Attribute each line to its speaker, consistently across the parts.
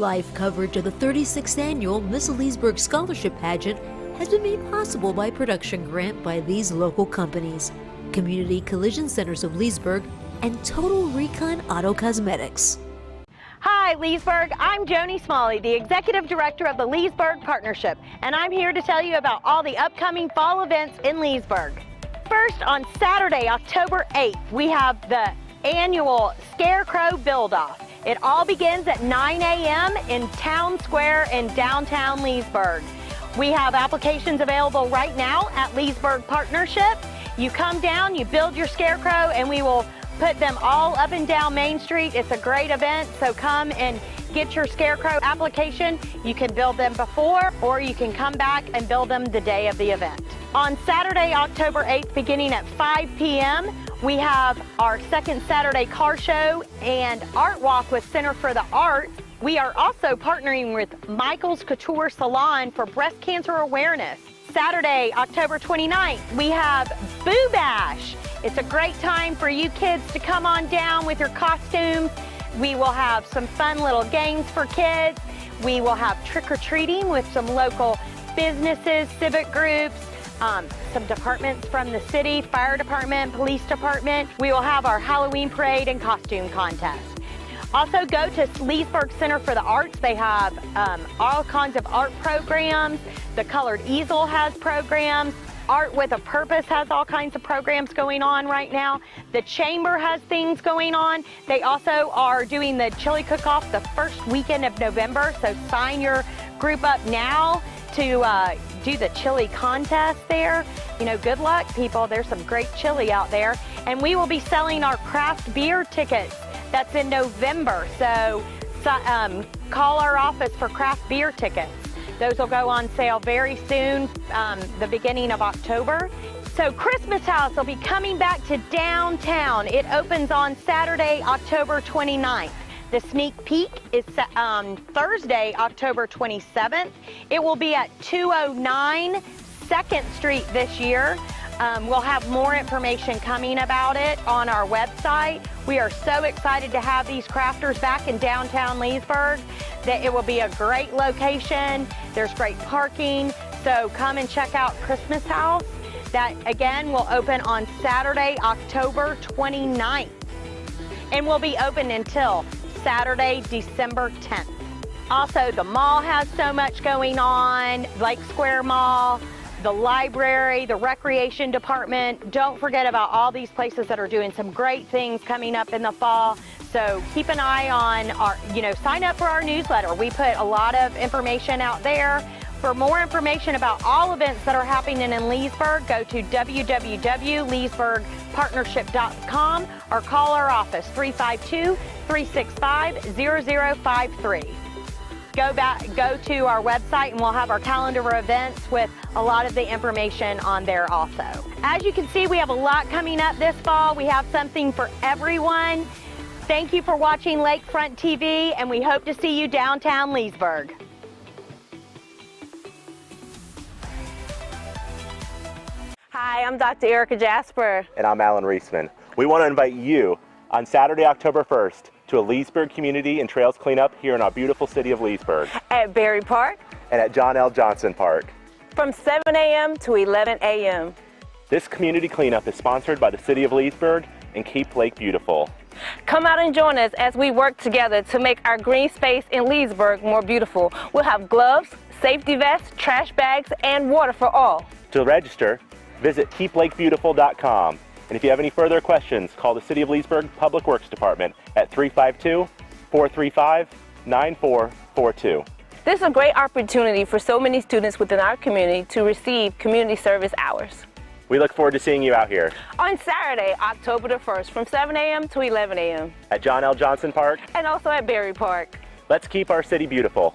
Speaker 1: Live coverage of the 36th annual Miss Leesburg Scholarship Pageant has been made possible by a production grant by these local companies: Community Collision Centers of Leesburg and Total Recon Auto Cosmetics.
Speaker 2: Hi Leesburg, I'm Joni Smalley, the Executive Director of the Leesburg Partnership, and I'm here to tell you about all the upcoming fall events in Leesburg. First, on Saturday, October 8th, we have the annual Scarecrow Build-Off. It all begins at 9 a.m. in Town Square in downtown Leesburg. We have applications available right now at Leesburg Partnership. You come down, you build your Scarecrow, and we will put them all up and down Main Street. It's a great event, so come and get your Scarecrow application. You can build them before, or you can come back and build them the day of the event. On Saturday, October 8th, beginning at 5 p.m., we have our second Saturday car show and art walk with Center for the Arts. We are also partnering with Michael's Couture Salon for breast cancer awareness. Saturday, October 29th, we have Boo Bash. It's a great time for you kids to come on down with your costumes. We will have some fun little games for kids. We will have trick-or-treating with some local businesses, civic groups, some departments from the city, fire department, police department. We will have our Halloween parade and costume contest. Also go to Leesburg Center for the Arts. They have all kinds of art programs. The Colored Easel has programs. Art with a Purpose has all kinds of programs going on right now. The Chamber has things going on. They also are doing the chili cook-off the first weekend of November, so sign your group up now to do the chili contest there. You know, good luck, people. There's some great chili out there. And we will be selling our craft beer tickets. That's in November, so call our office for craft beer tickets. Those will go on sale very soon, the beginning of October. So Christmas House will be coming back to downtown. It opens on Saturday, October 29th. The sneak peek is Thursday, October 27th. It will be at 209 2nd Street this year. We'll have more information coming about it on our website. We are so excited to have these crafters back in downtown Leesburg, that it will be a great location. There's great parking, so come and check out Christmas House. That again will open on Saturday, October 29th, and will be open until Saturday, December 10th. Also, the mall has so much going on, Lake Square Mall, the library, the recreation department. Don't forget about all these places that are doing some great things coming up in the fall. So keep an eye on our, sign up for our newsletter. We put a lot of information out there. For more information about all events that are happening in Leesburg, go to www.leesburgpartnership.com or call our office 352-365-0053. Go to our website and we'll have our calendar of events with a lot of the information on there also. As you can see, we have a lot coming up this fall. We have something for everyone. Thank you for watching Lakefront TV, and we hope to see you downtown Leesburg.
Speaker 3: Hi, I'm Dr. Erica Jasper.
Speaker 4: And I'm Alan Reisman. We want to invite you on Saturday, October 1st to a Leesburg Community and Trails Cleanup here in our beautiful city of Leesburg.
Speaker 3: At Berry Park.
Speaker 4: And at John L. Johnson Park.
Speaker 3: From 7 a.m. to 11 a.m.
Speaker 4: This community cleanup is sponsored by the City of Leesburg and Keep Lake Beautiful.
Speaker 3: Come out and join us as we work together to make our green space in Leesburg more beautiful. We'll have gloves, safety vests, trash bags, and water for all.
Speaker 4: To register, visit keeplakebeautiful.com. And if you have any further questions, call the City of Leesburg Public Works Department at 352-435-9442.
Speaker 3: This is a great opportunity for so many students within our community to receive community service hours.
Speaker 4: We look forward to seeing you out here.
Speaker 3: On Saturday, October the 1st, from 7 a.m. to 11 a.m.
Speaker 4: At John L. Johnson Park.
Speaker 3: And also at Berry Park.
Speaker 4: Let's keep our city beautiful.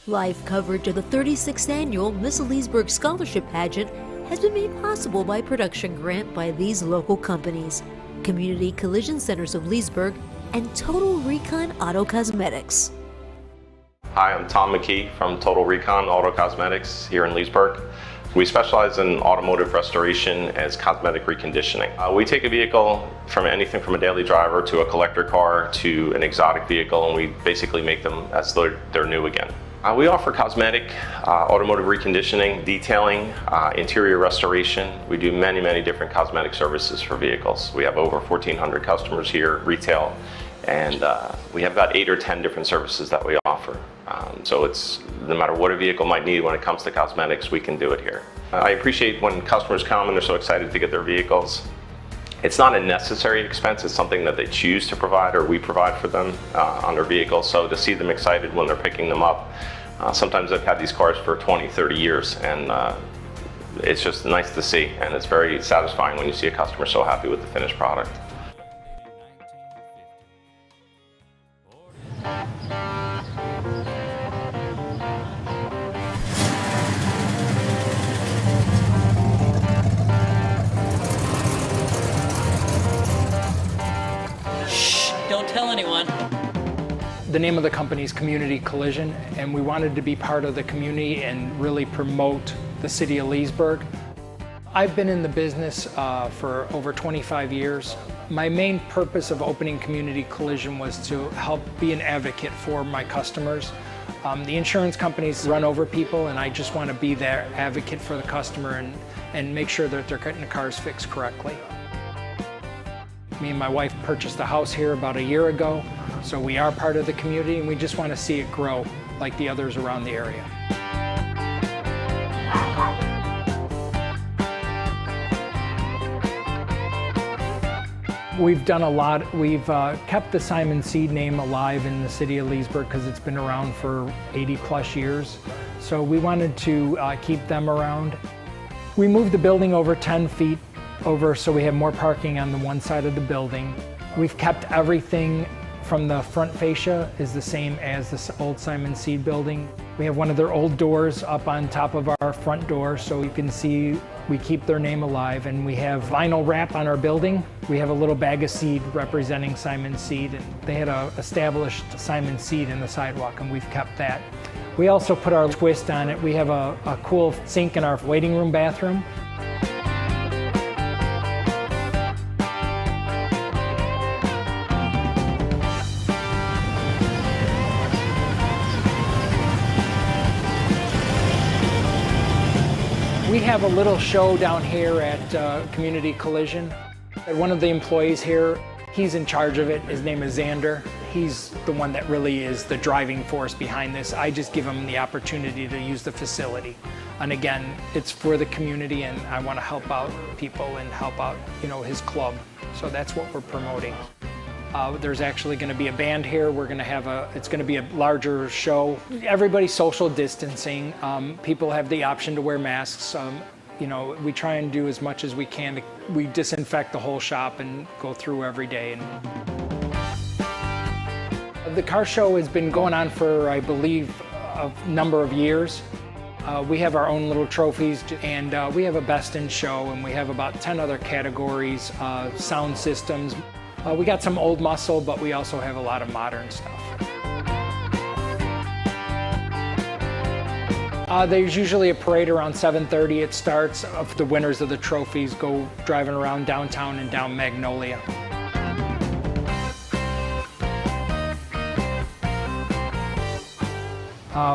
Speaker 1: Live coverage of the 36th annual Miss Leesburg Scholarship Pageant has been made possible by a production grant by these local companies: Community Collision Centers of Leesburg and Total Recon Auto Cosmetics.
Speaker 5: Hi, I'm Tom McKee from Total Recon Auto Cosmetics here in Leesburg. We specialize in automotive restoration as cosmetic reconditioning. We take a vehicle from anything from a daily driver to a collector car to an exotic vehicle, and we basically make them as though they're new again. We offer cosmetic, automotive reconditioning, detailing, interior restoration. We do many different cosmetic services for vehicles. We have over 1,400 customers here, retail, and we have about 8 or 10 different services that we offer. So it's no matter what a vehicle might need when it comes to cosmetics, we can do it here. I appreciate when customers come and they're so excited to get their vehicles. It's not a necessary expense, it's something that they choose to provide or we provide for them on their vehicles. So to see them excited when they're picking them up, sometimes I've had these cars for 20, 30 years, and it's just nice to see, and it's very satisfying when you see a customer so happy with the finished product.
Speaker 6: Don't tell anyone.
Speaker 7: The name of the company is Community Collision, and we wanted to be part of the community and really promote the city of Leesburg. I've been in the business for over 25 years. My main purpose of opening Community Collision was to help be an advocate for my customers. The insurance companies run over people, and I just want to be their advocate for the customer and make sure that they're getting the cars fixed correctly. Me and my wife purchased a house here about a year ago, so we are part of the community and we just want to see it grow like the others around the area. We've done a lot. We've kept the Simon Seed name alive in the city of Leesburg because it's been around for 80+ years. So we wanted to keep them around. We moved the building over 10 feet over so we have more parking on the one side of the building. We've kept everything from the front fascia is the same as the old Simon Seed building. We have one of their old doors up on top of our front door so you can see we keep their name alive, and we have vinyl wrap on our building. We have a little bag of seed representing Simon Seed, and they had a established Simon Seed in the sidewalk, and we've kept that. We also put our twist on it. We have a cool sink in our waiting room bathroom. We have a little show down here at Community Collision. One of the employees here, he's in charge of it. His name is Xander. He's the one that really is the driving force behind this. I just give him the opportunity to use the facility. And again, it's for the community, and I want to help out people and help out, his club. So that's what we're promoting. There's actually going to be a band here. We're going to have it's going to be a larger show. Everybody's social distancing. People have the option to wear masks. We try and do as much as we can. We disinfect the whole shop and go through every day. The car show has been going on for, I believe, a number of years. We have our own little trophies, and we have a best in show, and we have about 10 other categories, sound systems. We got some old muscle, but we also have a lot of modern stuff. There's usually a parade around 7:30. It starts. The winners of the trophies go driving around downtown and down Magnolia.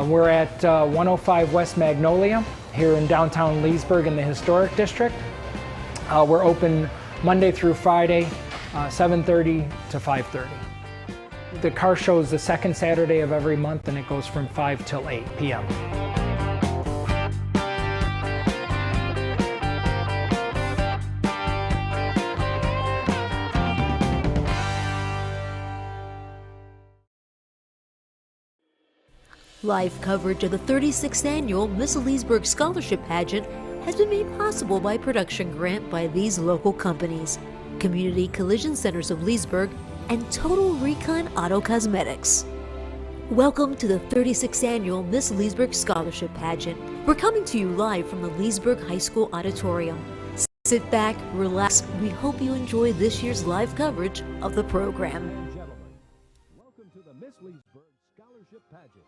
Speaker 7: We're at 105 West Magnolia here in downtown Leesburg in the Historic District. We're open Monday through Friday, 7:30 to 5:30. The car show is the second Saturday of every month, and it goes from 5 till 8 p.m.
Speaker 1: Live coverage of the 36th annual Miss Leesburg Scholarship Pageant has been made possible by a production grant by these local companies: Community Collision Centers of Leesburg and Total Recon Auto Cosmetics. Welcome to the 36th annual Miss Leesburg Scholarship Pageant. We're coming to you live from the Leesburg High School Auditorium. Sit back, relax. We hope you enjoy this year's live coverage of the program.
Speaker 8: Gentlemen, Leesburg Scholarship Pageant.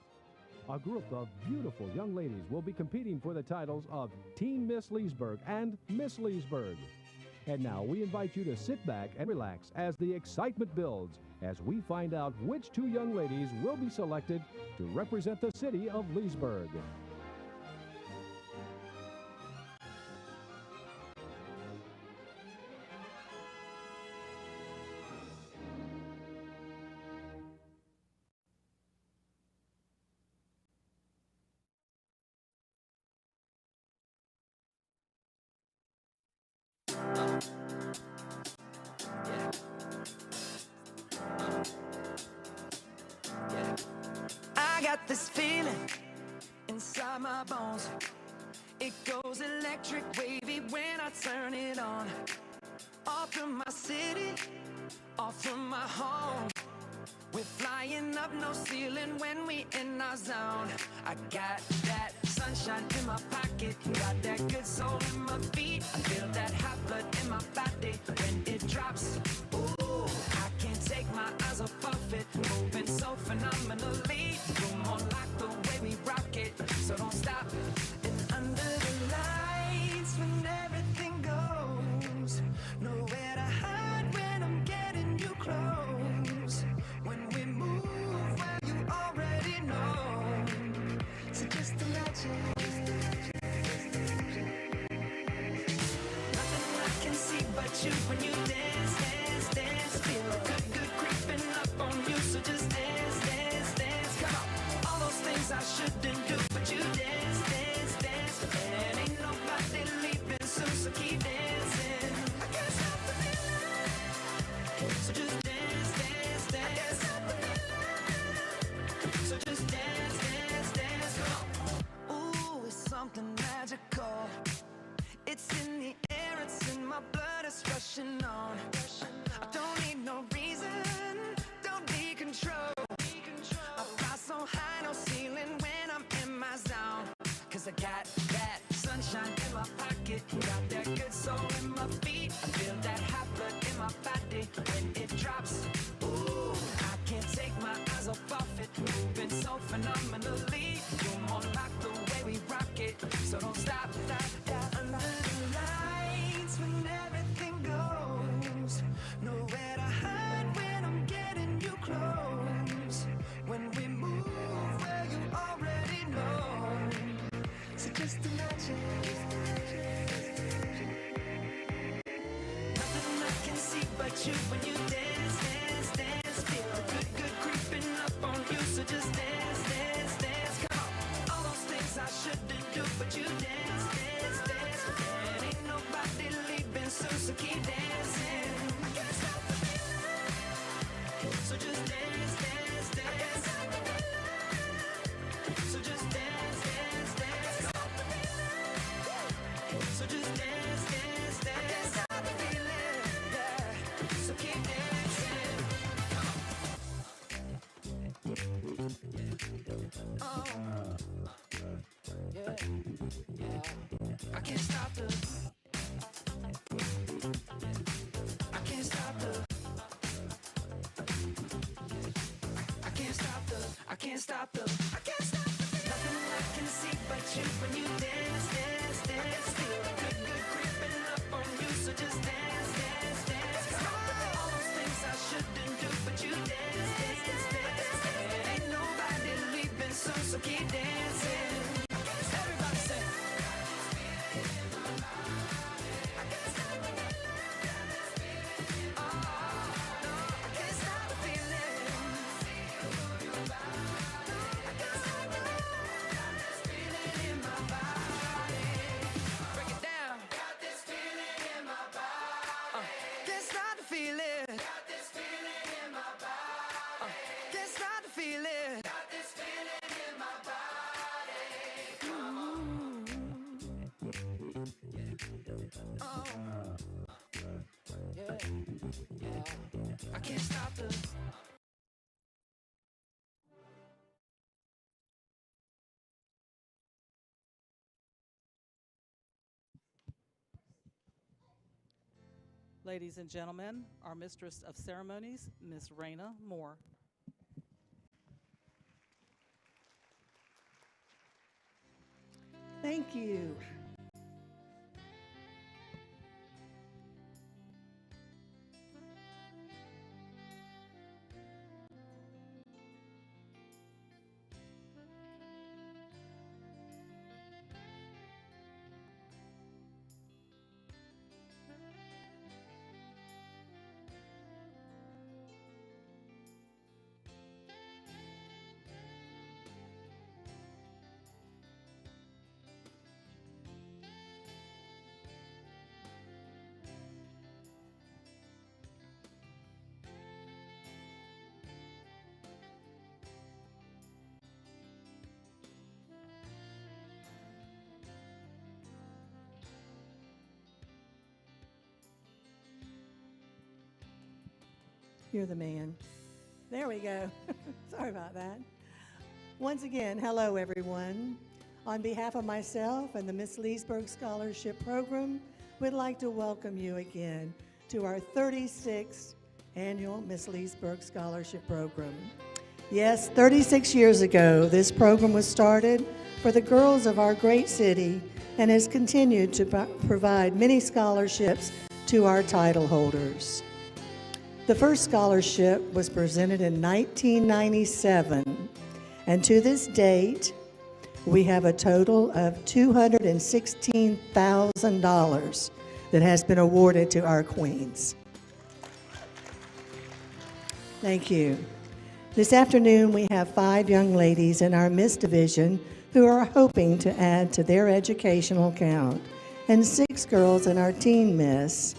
Speaker 8: A group of beautiful young ladies will be competing for the titles of Teen Miss Leesburg and Miss Leesburg. And now we invite you to sit back and relax as the excitement builds as we find out which two young ladies will be selected to represent the city of Leesburg.
Speaker 9: I got this feeling inside my bones. It goes electric wavy when I turn it on. Off from my city, off from my home. We're flying up, no ceiling when we in our zone. I got that sunshine in my pocket, got that good soul in my feet. I feel that hot blood in my body when it drops. Ooh, I can't take my eyes off of it, moving so phenomenally. You're more like the way we rock it, so don't stop. And under the lights when everything goes, nowhere to hide when I'm getting you close. When we move, well, you already know. So just imagine. Nothing I can see but you when you dance, dance, dance. Feel good, good creeping up on you. So just dance, dance, dance. Come on. All those things I shouldn't do, but you dance, dance, dance. And ain't nobody leaving soon, so keep dancing. I can't stop the feeling. So just dance, dance, dance. I can't stop the feeling. So just dance, dance, dance. Come on. Ooh, it's something magical. It's in the air, it's in my blood, it's rushing on. I don't need no reason, don't need control. I fly so high, no ceiling when I'm in my zone. Cause I got that sunshine in my pocket, got that good soul in my feet. I feel that hot blood in my body when it drops. Ooh, I can't take my eyes off of it, moving so phenomenally. You're more like the way we rock it, so don't stop, stop, stop. Under the lights when everything goes, nowhere to hide when I'm getting you close. When we move, well, you already know. So just imagine. Nothing I can see but you when you dance, dance, dance. Feel good, good creeping up on you. So just dance, dance, dance. Come on. All those things I shouldn't do, but you dance, dance, dance. And ain't nobody leaving soon, so keep dancing. I can't stop the feeling. So just dance, dance, dance. I can't stop the feeling. So just dance, dance, dance. Stop the feeling. So just dance, dance, dance. I can't stop the feeling. Yeah. So keep dancing. Oh. Yeah. Yeah. I can't stop the. I can't stop the. I can't stop the. I can't stop the. I can't stop the. Nothing I can see but you when you dance, dance, dance. Feel good, good creeping up on you. So just dance, dance, dance. All those things I shouldn't do, but you dance, dance, dance. And ain't nobody leaving soon, so keep dancing. Everybody say. I can't stop the feeling. Oh, no, I can't stop the feeling. I can't stop the feeling in my body. Break it down. Got this feeling in my body. Can't stop the feeling. Got this feeling in my body. Can't stop the feeling. Got this feeling in my body. Oh. Yeah. Yeah. I can't stop the.
Speaker 10: Ladies and gentlemen, our Mistress of Ceremonies, Miss Raina Moore. Thank you. You're the man. There we go. Sorry about that. Once again, hello everyone. On behalf of myself and the Miss Leesburg Scholarship Program, we'd like to welcome you again to our 36th annual Miss Leesburg Scholarship Program. Yes, 36 years ago, this program was started for the girls of our great city and has continued to provide many scholarships to our title holders. The first scholarship was presented in 1997, and to this date, we have a total of $216,000 that has been awarded to our queens. Thank you. This afternoon, we have 5 young ladies in our Miss Division who are hoping to add to their educational count, and 6 girls in our Teen Miss.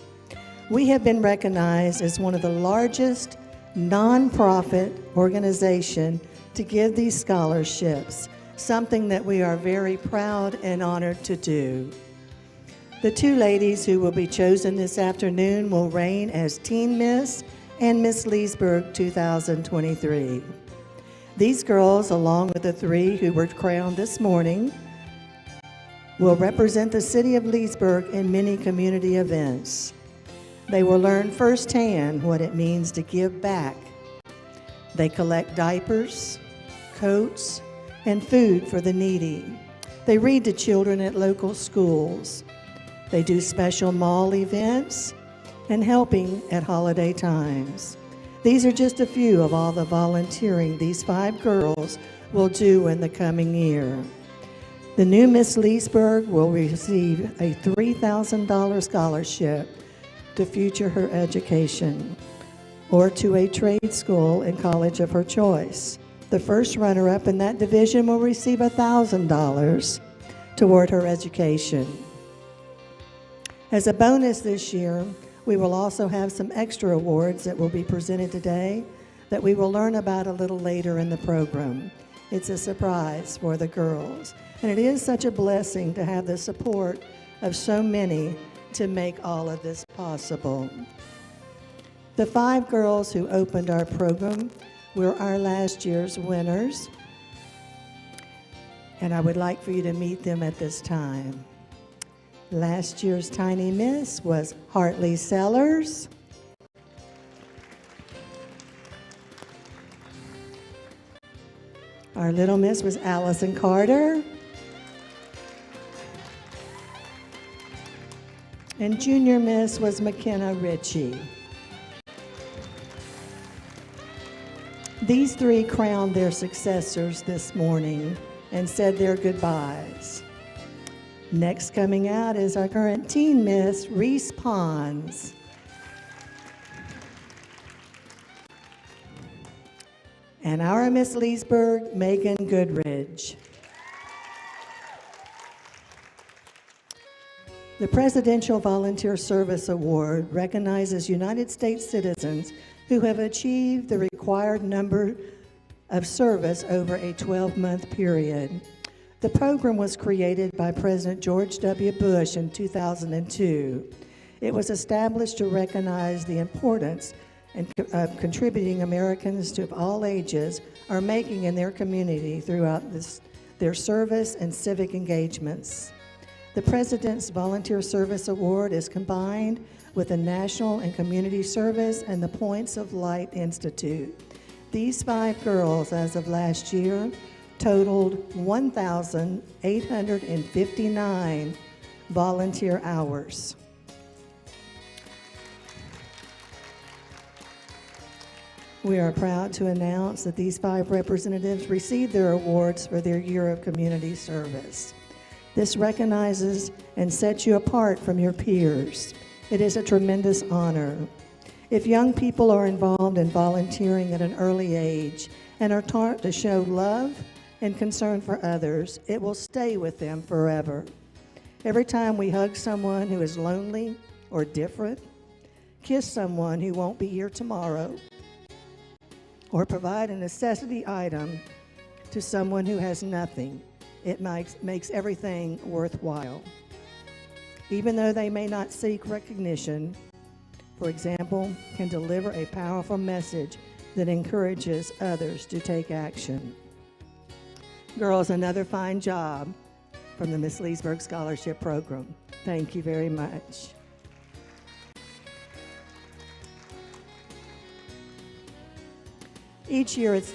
Speaker 10: We have been recognized as one of the largest nonprofit organizations to give these scholarships, something that we are very proud and honored to do. The 2 ladies who will be chosen this afternoon will reign as Teen Miss and Miss Leesburg 2023. These girls, along with the 3 who were crowned this morning, will represent the city of Leesburg in many community events. They will learn firsthand what it means to give back. They collect diapers, coats, and food for the needy. They read to children at local schools. They do special mall events and helping at holiday times. These are just a few of all the volunteering these 5 girls will do in the coming year. The new Miss Leesburg will receive a $3,000 scholarship to future her education or to a trade school and college of her choice. The first runner-up in that division will receive $1,000 toward her education. As a bonus this year, we will also have some extra awards that will be presented today that we will learn about a little later in the program. It's a surprise for the girls, and it is such a blessing to have the support of so many to make all of this possible. The 5 girls who opened our program were our last year's winners, and I would like for you to meet them at this time. Last year's Tiny Miss was Hartley Sellers. Our Little Miss was Allison Carter. And Junior Miss was McKenna Ritchie. These 3 crowned their successors this morning and said their goodbyes. Next coming out is our current Teen Miss, Reese Pons. And our Miss Leesburg, Megan Goodridge. The Presidential Volunteer Service Award recognizes United States citizens who have achieved the required number of service over a 12-month period. The program was created by President George W. Bush in 2002. It was established to recognize the importance of contributing Americans of all ages are making in their community throughout their service and civic engagements. The President's Volunteer Service Award is combined with the National and Community Service and the Points of Light Institute. These 5 girls, as of last year, totaled 1,859 volunteer hours. We are proud to announce that these 5 representatives received their awards for their year of community service. This recognizes and sets you apart from your peers. It is a tremendous honor. If young people are involved in volunteering at an early age and are taught to show love and concern for others, it will stay with them forever. Every time we hug someone who is lonely or different, kiss someone who won't be here tomorrow, or provide a necessity item to someone who has nothing, it makes everything worthwhile. Even though they may not seek recognition, for example, can deliver a powerful message that encourages others to take action. Girls, another fine job from the Miss Leesburg Scholarship Program. Thank you very much. Each year it's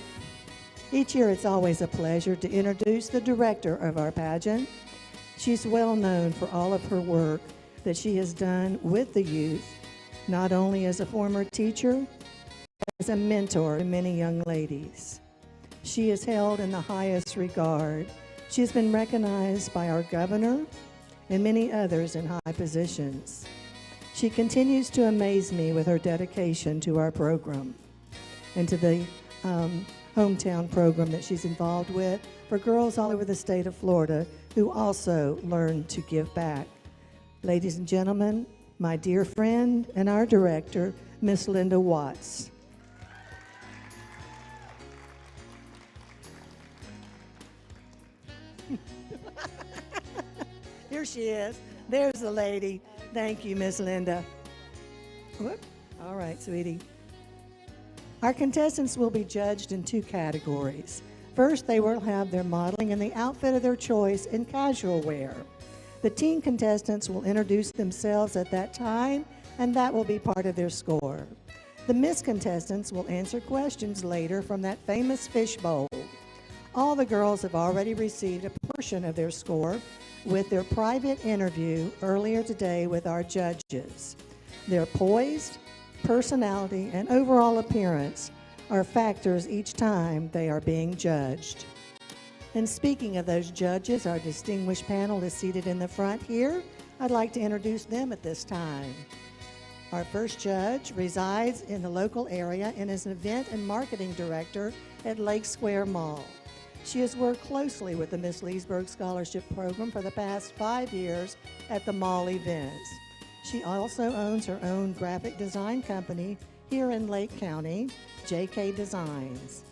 Speaker 10: always a pleasure to introduce the director of our pageant. She's well known for all of her work that she has done with the youth, not only as a former teacher, but as a mentor to many young ladies. She is held in the highest regard. She has been recognized by our governor and many others in high positions. She continues to amaze me with her dedication to our program and to the hometown program that she's involved with for girls all over the state of Florida who also learn to give back. Ladies and gentlemen, my dear friend and our director, Miss Linda Watts. Here she is. There's the lady. Thank you, Miss Linda. Whoop. All right, sweetie. Our contestants will be judged in 2 categories. First, they will have their modeling in the outfit of their choice in casual wear. The teen contestants will introduce themselves at that time, and that will be part of their score. The Miss contestants will answer questions later from that famous fishbowl. All the girls have already received a portion of their score with their private interview earlier today with our judges. Their poise, personality, and overall appearance are factors each time they are being judged. And speaking of those judges, our distinguished panel is seated in the front here. I'd like to introduce them at this time. Our first judge resides in the local area and is an event and marketing director at Lake Square Mall. She has worked closely with the Miss Leesburg Scholarship Program for the past 5 years at the mall events. She also owns her own graphic design company here in Lake County, JK Designs.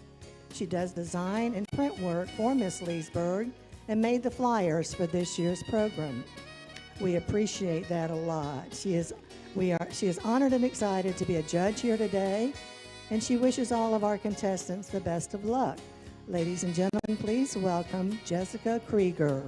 Speaker 10: She does design and print work for Miss Leesburg and made the flyers for this year's program. We appreciate that a lot. She is honored and excited to be a judge here today, and she wishes all of our contestants the best of luck. Ladies and gentlemen, please welcome Jessica Krieger.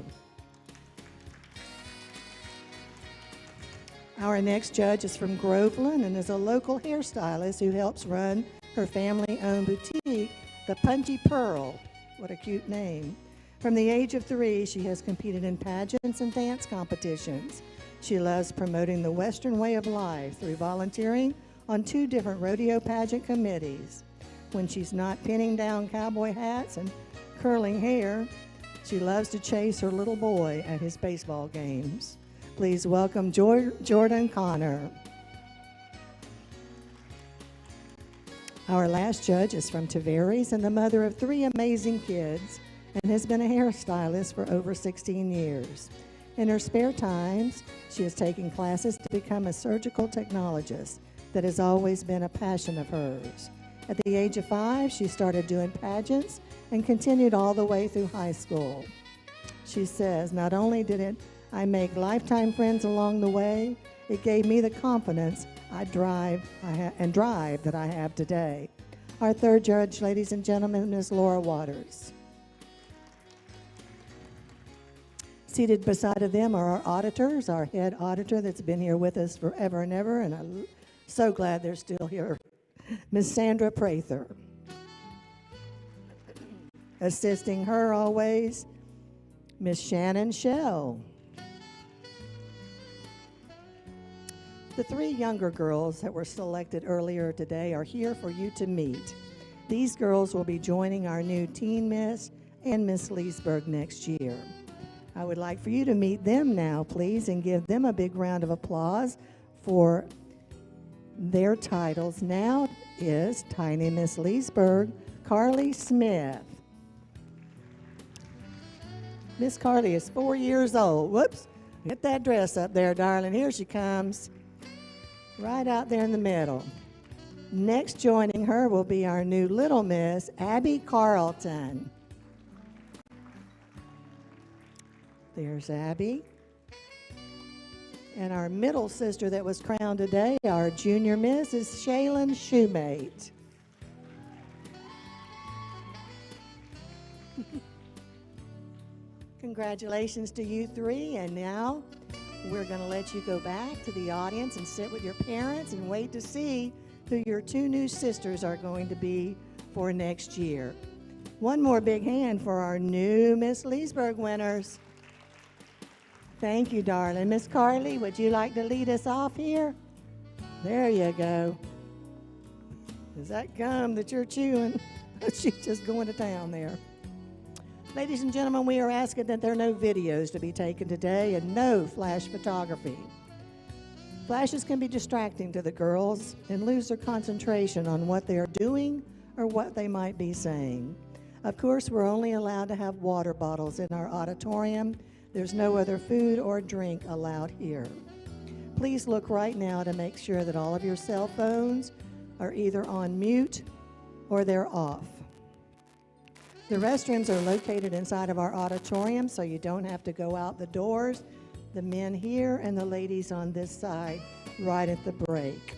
Speaker 10: Our next judge is from Groveland and is a local hairstylist who helps run her family-owned boutique, The Punchy Pearl. What a cute name. From the age of 3, she has competed in pageants and dance competitions. She loves promoting the Western way of life through volunteering on 2 different rodeo pageant committees. When she's not pinning down cowboy hats and curling hair, she loves to chase her little boy at his baseball games. Please welcome Jordan Connor. Our last judge is from Tavares and the mother of 3 amazing kids and has been a hairstylist for over 16 years. In her spare times, she has taken classes to become a surgical technologist that has always been a passion of hers. At the age of 5, she started doing pageants and continued all the way through high school. She says, not only did I make lifetime friends along the way, it gave me the confidence and drive that I have today. Our third judge, ladies and gentlemen, is Laura Waters. Seated beside of them are our auditors, our head auditor that's been here with us forever and ever, and I'm so glad they're still here, Ms. Sandra Prather. Assisting her always, Miss Shannon Shell. The 3 younger girls that were selected earlier today are here for you to meet. These girls will be joining our new Teen Miss and Miss Leesburg next year. I would like for you to meet them now, please, and give them a big round of applause for their titles. Now is Tiny Miss Leesburg, Carly Smith. Miss Carly is 4 years old. Whoops, get that dress up there, darling. Here she comes, right out there in the middle. Next joining her will be our new little miss, Abby Carlton. There's Abby. And our middle sister that was crowned today, our junior miss, is Shaylin Shoemate. Congratulations to you 3, and now we're going to let you go back to the audience and sit with your parents and wait to see who your 2 new sisters are going to be for next year. One more big hand for our new Miss Leesburg winners. Thank you, darling. Miss Carly, would you like to lead us off here? There you go. Is that gum that you're chewing? She's just going to town there. Ladies and gentlemen, we are asking that there are no videos to be taken today and no flash photography. Flashes can be distracting to the girls and lose their concentration on what they are doing or what they might be saying. Of course, we're only allowed to have water bottles in our auditorium. There's no other food or drink allowed here. Please look right now to make sure that all of your cell phones are either on mute or they're off. The restrooms are located inside of our auditorium, so you don't have to go out the doors. The men here and the ladies on this side right at the break.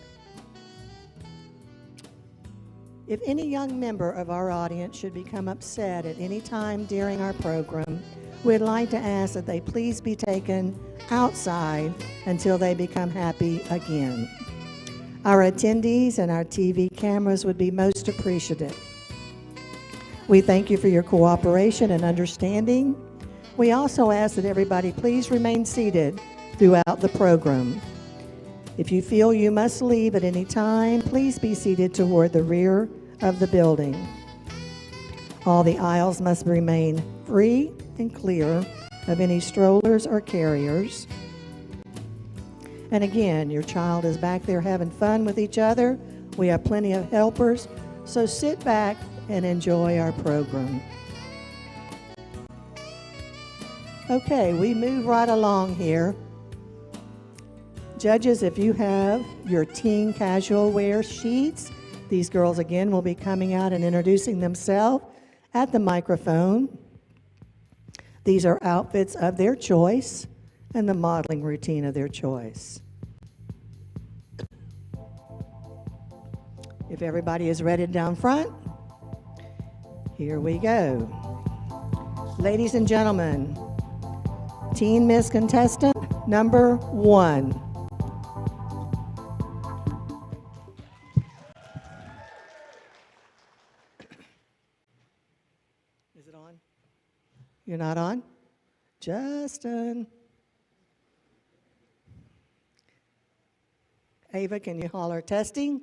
Speaker 10: If any young member of our audience should become upset at any time during our program, we'd like to ask that they please be taken outside until they become happy again. Our attendees and our TV cameras would be most appreciative. We thank you for your cooperation and understanding. We also ask that everybody please remain seated throughout the program. If you feel you must leave at any time, please be seated toward the rear of the building. All the aisles must remain free and clear of any strollers or carriers. And again, your child is back there having fun with each other. We have plenty of helpers, so sit back and enjoy our program. Okay, we move right along here. Judges, if you have your teen casual wear sheets, these girls again will be coming out and introducing themselves at the microphone. These are outfits of their choice and the modeling routine of their choice. If everybody is ready down front, here we go. Ladies and gentlemen, Teen Miss contestant number 1. Is it on? You're not on? Justin. Ava, can you holler testing?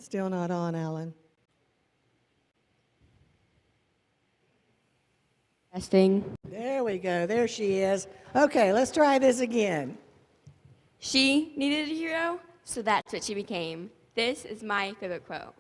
Speaker 10: Still not on, Alan.
Speaker 11: Testing.
Speaker 10: There we go. There she is. Okay, let's try this again.
Speaker 11: She needed a hero, so that's what she became. This is my favorite quote.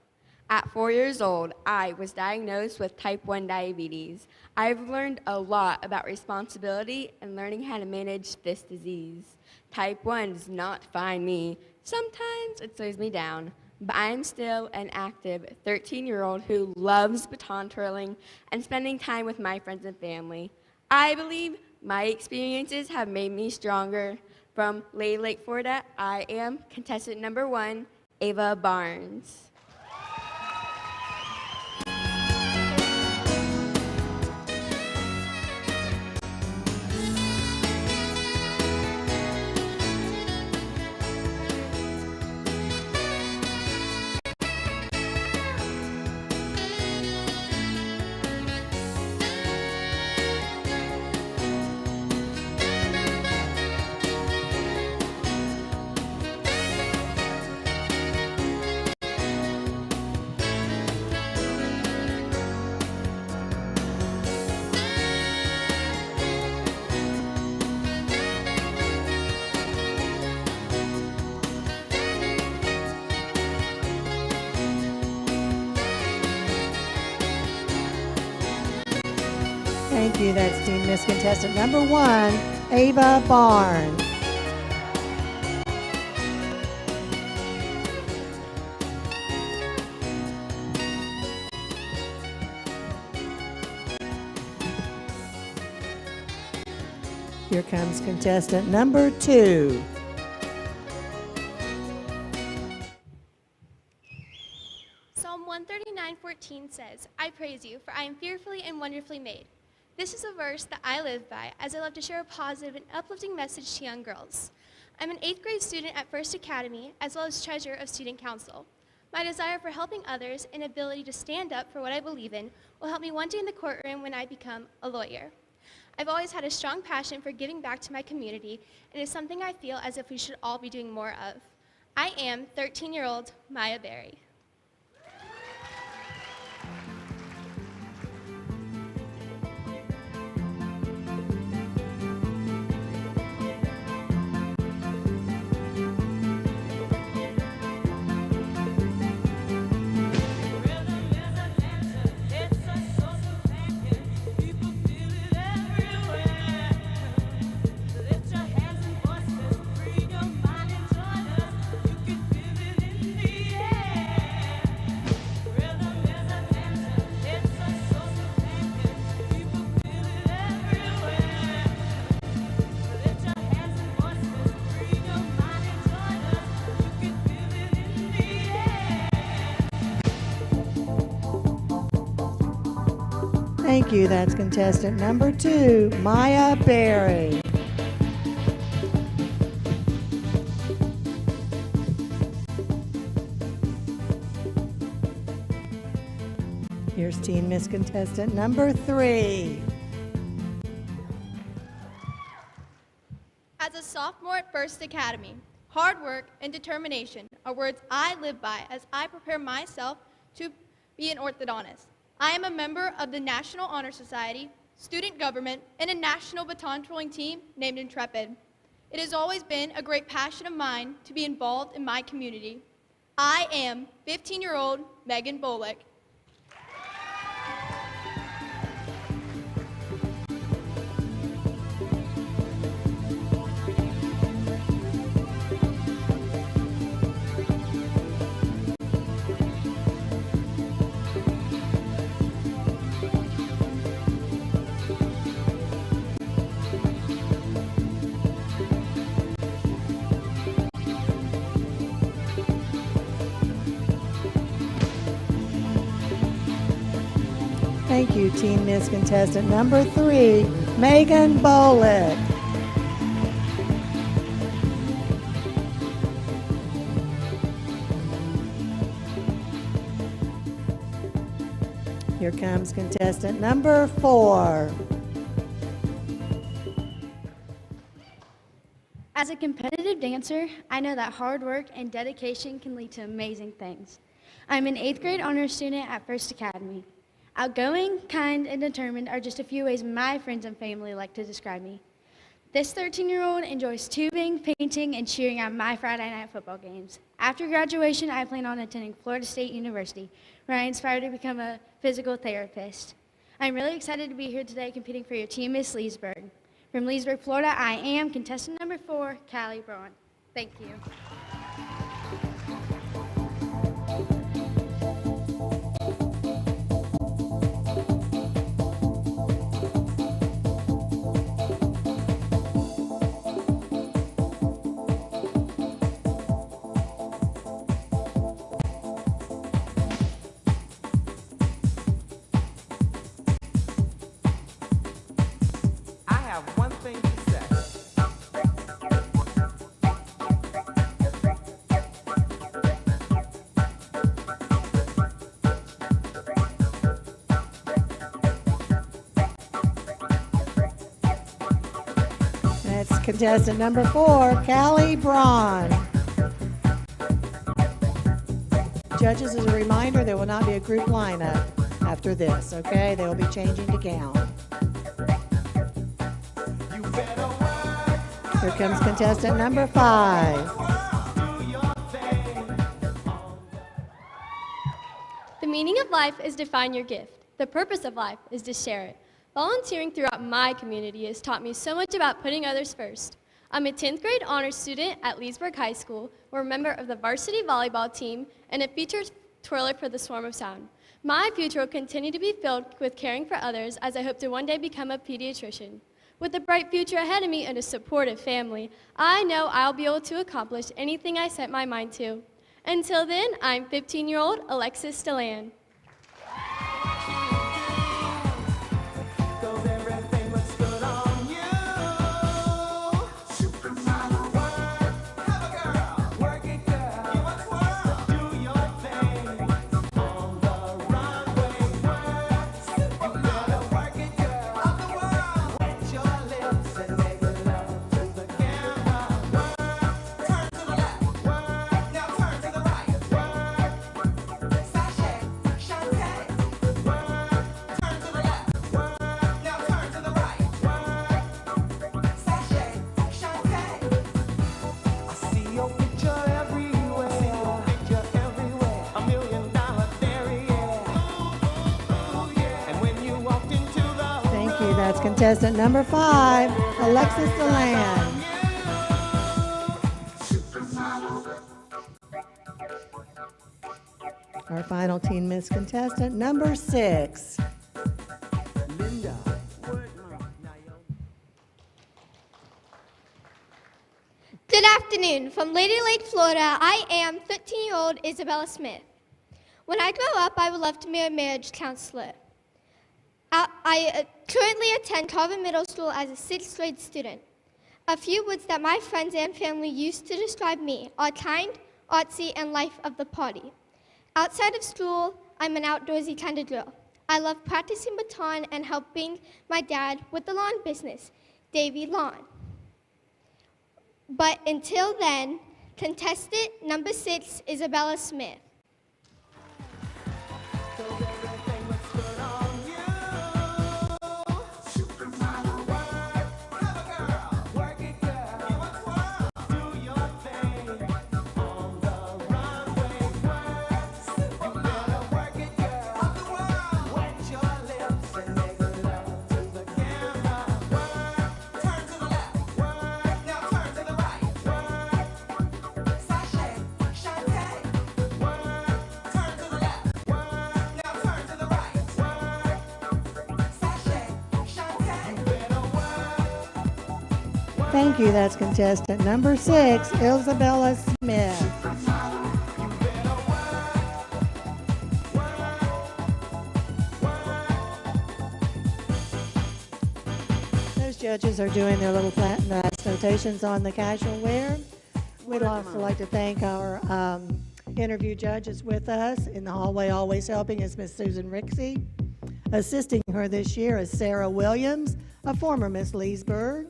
Speaker 11: At 4 years old, I was diagnosed with type 1 diabetes. I've learned a lot about responsibility and learning how to manage this disease. Type 1 does not define me. Sometimes it slows me down, but I'm still an active 13-year-old who loves baton twirling and spending time with my friends and family. I believe my experiences have made me stronger. From Lake Florida, I am contestant number 1, Ava Barnes.
Speaker 10: Thank you. That's Teen Miss Contestant number 1, Ava Barnes. Here comes contestant number 2.
Speaker 12: Psalm 139:14 says, I praise you, for I am fearfully and wonderfully made. This is a verse that I live by, as I love to share a positive and uplifting message to young girls. I'm an 8th grade student at First Academy, as well as treasurer of Student Council. My desire for helping others and ability to stand up for what I believe in will help me one day in the courtroom when I become a lawyer. I've always had a strong passion for giving back to my community, and it's something I feel as if we should all be doing more of. I am 13-year-old Maya Berry.
Speaker 10: Thank you. That's contestant number 2, Maya Berry. Here's Teen Miss contestant number 3.
Speaker 12: As a sophomore at First Academy, hard work and determination are words I live by as I prepare myself to be an orthodontist. I am a member of the National Honor Society, student government, and a national baton twirling team named Intrepid. It has always been a great passion of mine to be involved in my community. I am 15-year-old Megan Bolick.
Speaker 10: Thank you, Teen Miss contestant number 3, Megan Bolick. Here comes contestant number 4.
Speaker 13: As a competitive dancer, I know that hard work and dedication can lead to amazing things. I'm an 8th grade honors student at First Academy. Outgoing, kind, and determined are just a few ways my friends and family like to describe me. This 13-year-old enjoys tubing, painting, and cheering at my Friday night football games. After graduation, I plan on attending Florida State University, where I aspire to become a physical therapist. I'm really excited to be here today competing for your team, Miss Leesburg. From Leesburg, Florida, I am contestant number 4, Callie Braun. Thank you.
Speaker 10: Contestant number 4, Callie Braun. Judges, as a reminder, there will not be a group lineup after this, okay? They will be changing to gown. Here comes contestant number 5.
Speaker 12: The meaning of life is to find your gift. The purpose of life is to share it. Volunteering throughout my community has taught me so much about putting others first. I'm a 10th grade honors student at Leesburg High School. We're a member of the varsity volleyball team and a featured twirler for the Swarm of Sound. My future will continue to be filled with caring for others as I hope to one day become a pediatrician. With a bright future ahead of me and a supportive family, I know I'll be able to accomplish anything I set my mind to. Until then, I'm 15-year-old Alexis Deland.
Speaker 10: That's contestant number 5, Alexis Deland. Our final Teen Miss contestant, number 6.
Speaker 14: Good afternoon. From Lady Lake, Florida, I am 13-year-old Isabella Smith. When I grow up, I would love to be a marriage counselor. I currently attend Carver Middle School as a 6th grade student. A few words that my friends and family use to describe me are kind, artsy, and life of the party. Outside of school, I'm an outdoorsy kind of girl. I love practicing baton and helping my dad with the lawn business, Davy Lawn. But until then, contestant number 6, Isabella Smith.
Speaker 10: Thank you. That's contestant number 6, Isabella Smith. Those judges are doing their little flat and nice notations on the casual wear. We'd also like to thank our interview judges with us. In the hallway, always helping, is Miss Susan Rixey. Assisting her this year is Sarah Williams, a former Miss Leesburg.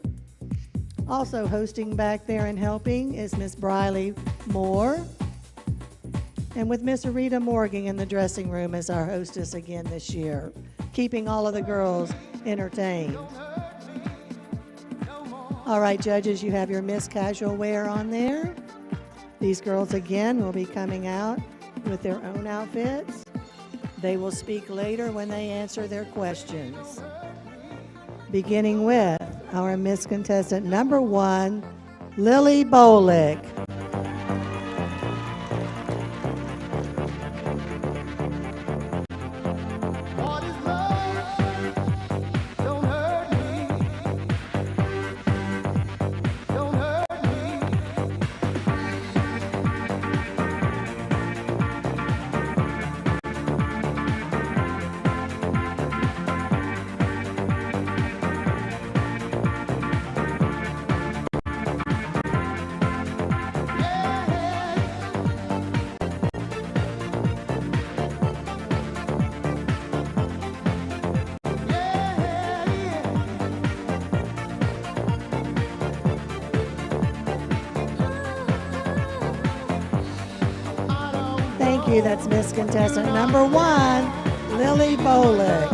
Speaker 10: Also hosting back there and helping is Miss Briley Moore. And with Miss Rita Morgan in the dressing room as our hostess again this year, keeping all of the girls entertained. All right, judges, you have your Miss Casual Wear on there. These girls again will be coming out with their own outfits. They will speak later when they answer their questions. Beginning with our Miss Contestant number 1, Lily Bolick. Thank you. That's Miss Contestant number 1, Lily Bolick.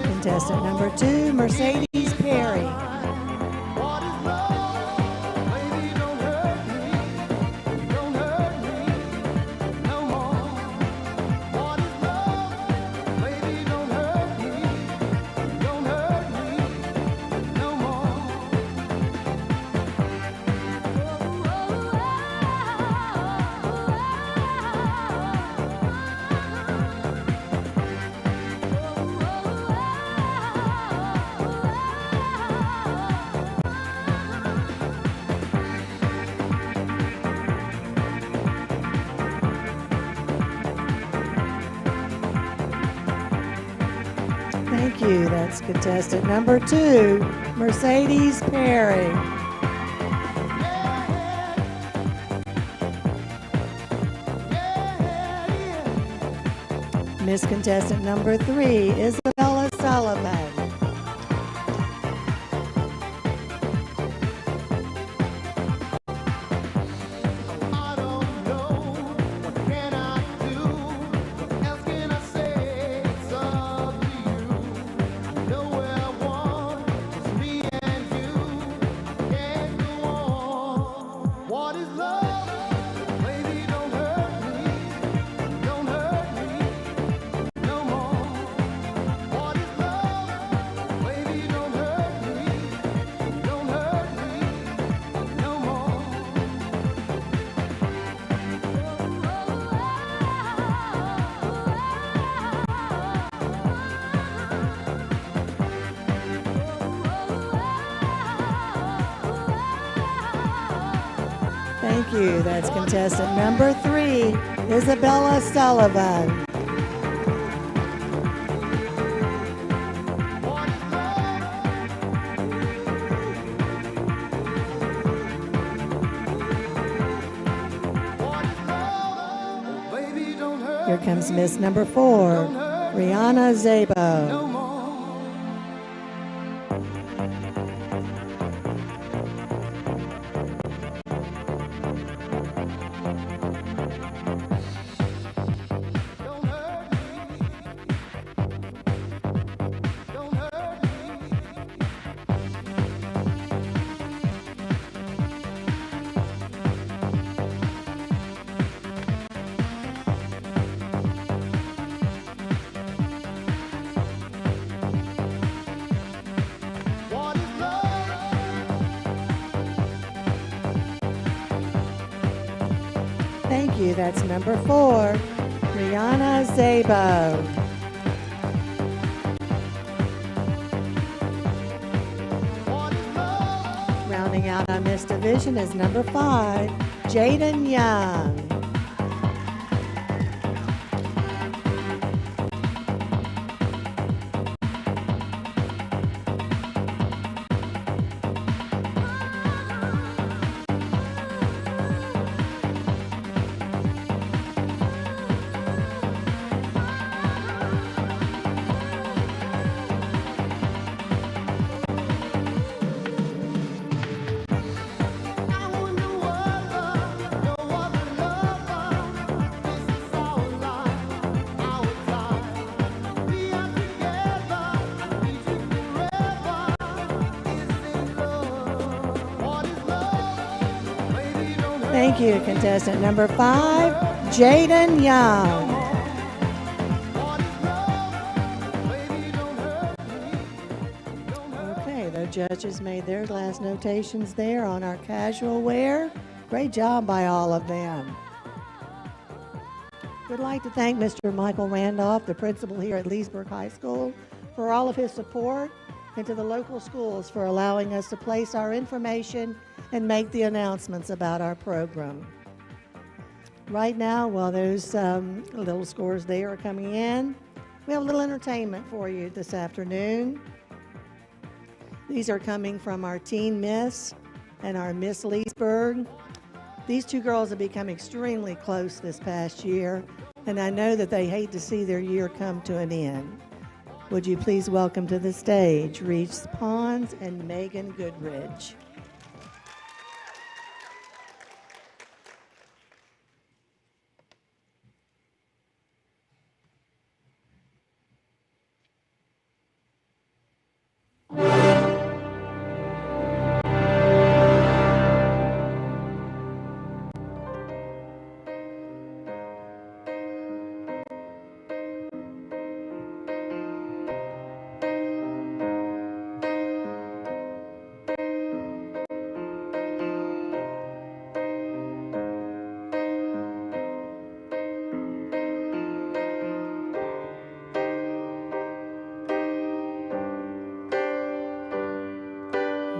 Speaker 10: Contestant number 2, Mercedes Perry. That's contestant number 2, Mercedes Perry. Miss contestant number 3, Isabella Sullivan. Thank you. That's contestant number 3, Isabella Sullivan. Here comes Miss number 4, Rihanna Zabo. Thank you. That's number 4, Rihanna Zabo. Rounding out our Miss Division is number 5, Jaden Young. Thank you, contestant number 5, Jaden Young. Okay, the judges made their last notations there on our casual wear. Great job by all of them. We'd like to thank Mr. Michael Randolph, the principal here at Leesburg High School, for all of his support, and to the local schools for allowing us to place our information and make the announcements about our program. Right now, while those little scores there are coming in, we have a little entertainment for you this afternoon. These are coming from our Teen Miss and our Miss Leesburg. These two girls have become extremely close this past year, and I know that they hate to see their year come to an end. Would you please welcome to the stage Reese Pons and Megan Goodridge.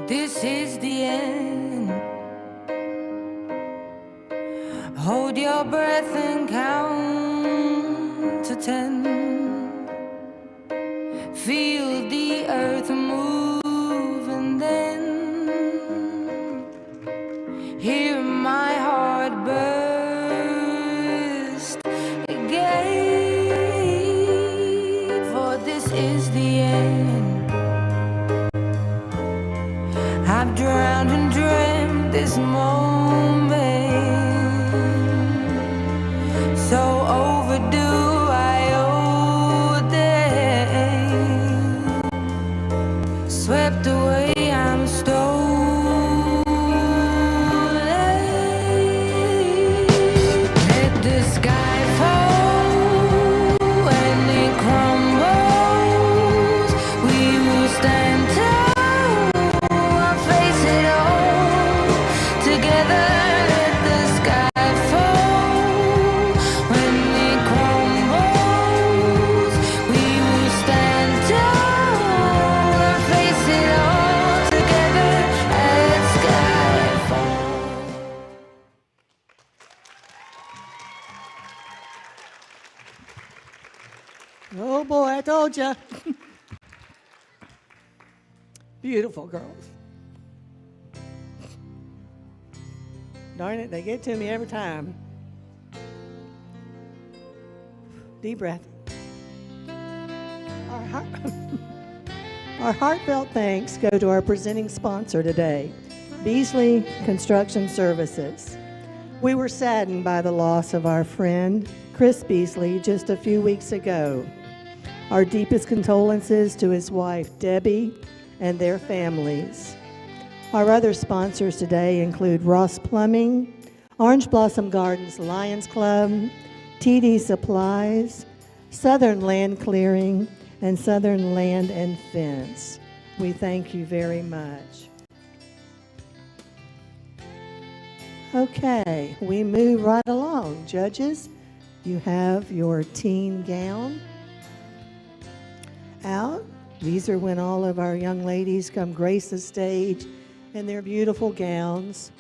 Speaker 15: This is the end. Hold your breath and count to 10. Feel the this moment. So overdue, I owe them. Swept away, I'm stolen. Let the sky fall when it crumbles. We will stand tall, I'll face it all together. Let the sky fall when it crumbles. We will stand tall, I'll face it all together. Let sky fall.
Speaker 10: Oh boy, I told you. Beautiful girls. Darn it, they get to me every time. Deep breath. Our heartfelt thanks go to our presenting sponsor today, Beasley Construction Services. We were saddened by the loss of our friend, Chris Beasley, just a few weeks ago. Our deepest condolences to his wife, Debbie, and their families. Our other sponsors today include Ross Plumbing, Orange Blossom Gardens Lions Club, TD Supplies, Southern Land Clearing, and Southern Land and Fence. We thank you very much. Okay, we move right along. Judges, you have your teen gown out. These are when all of our young ladies come grace the stage in their beautiful gowns.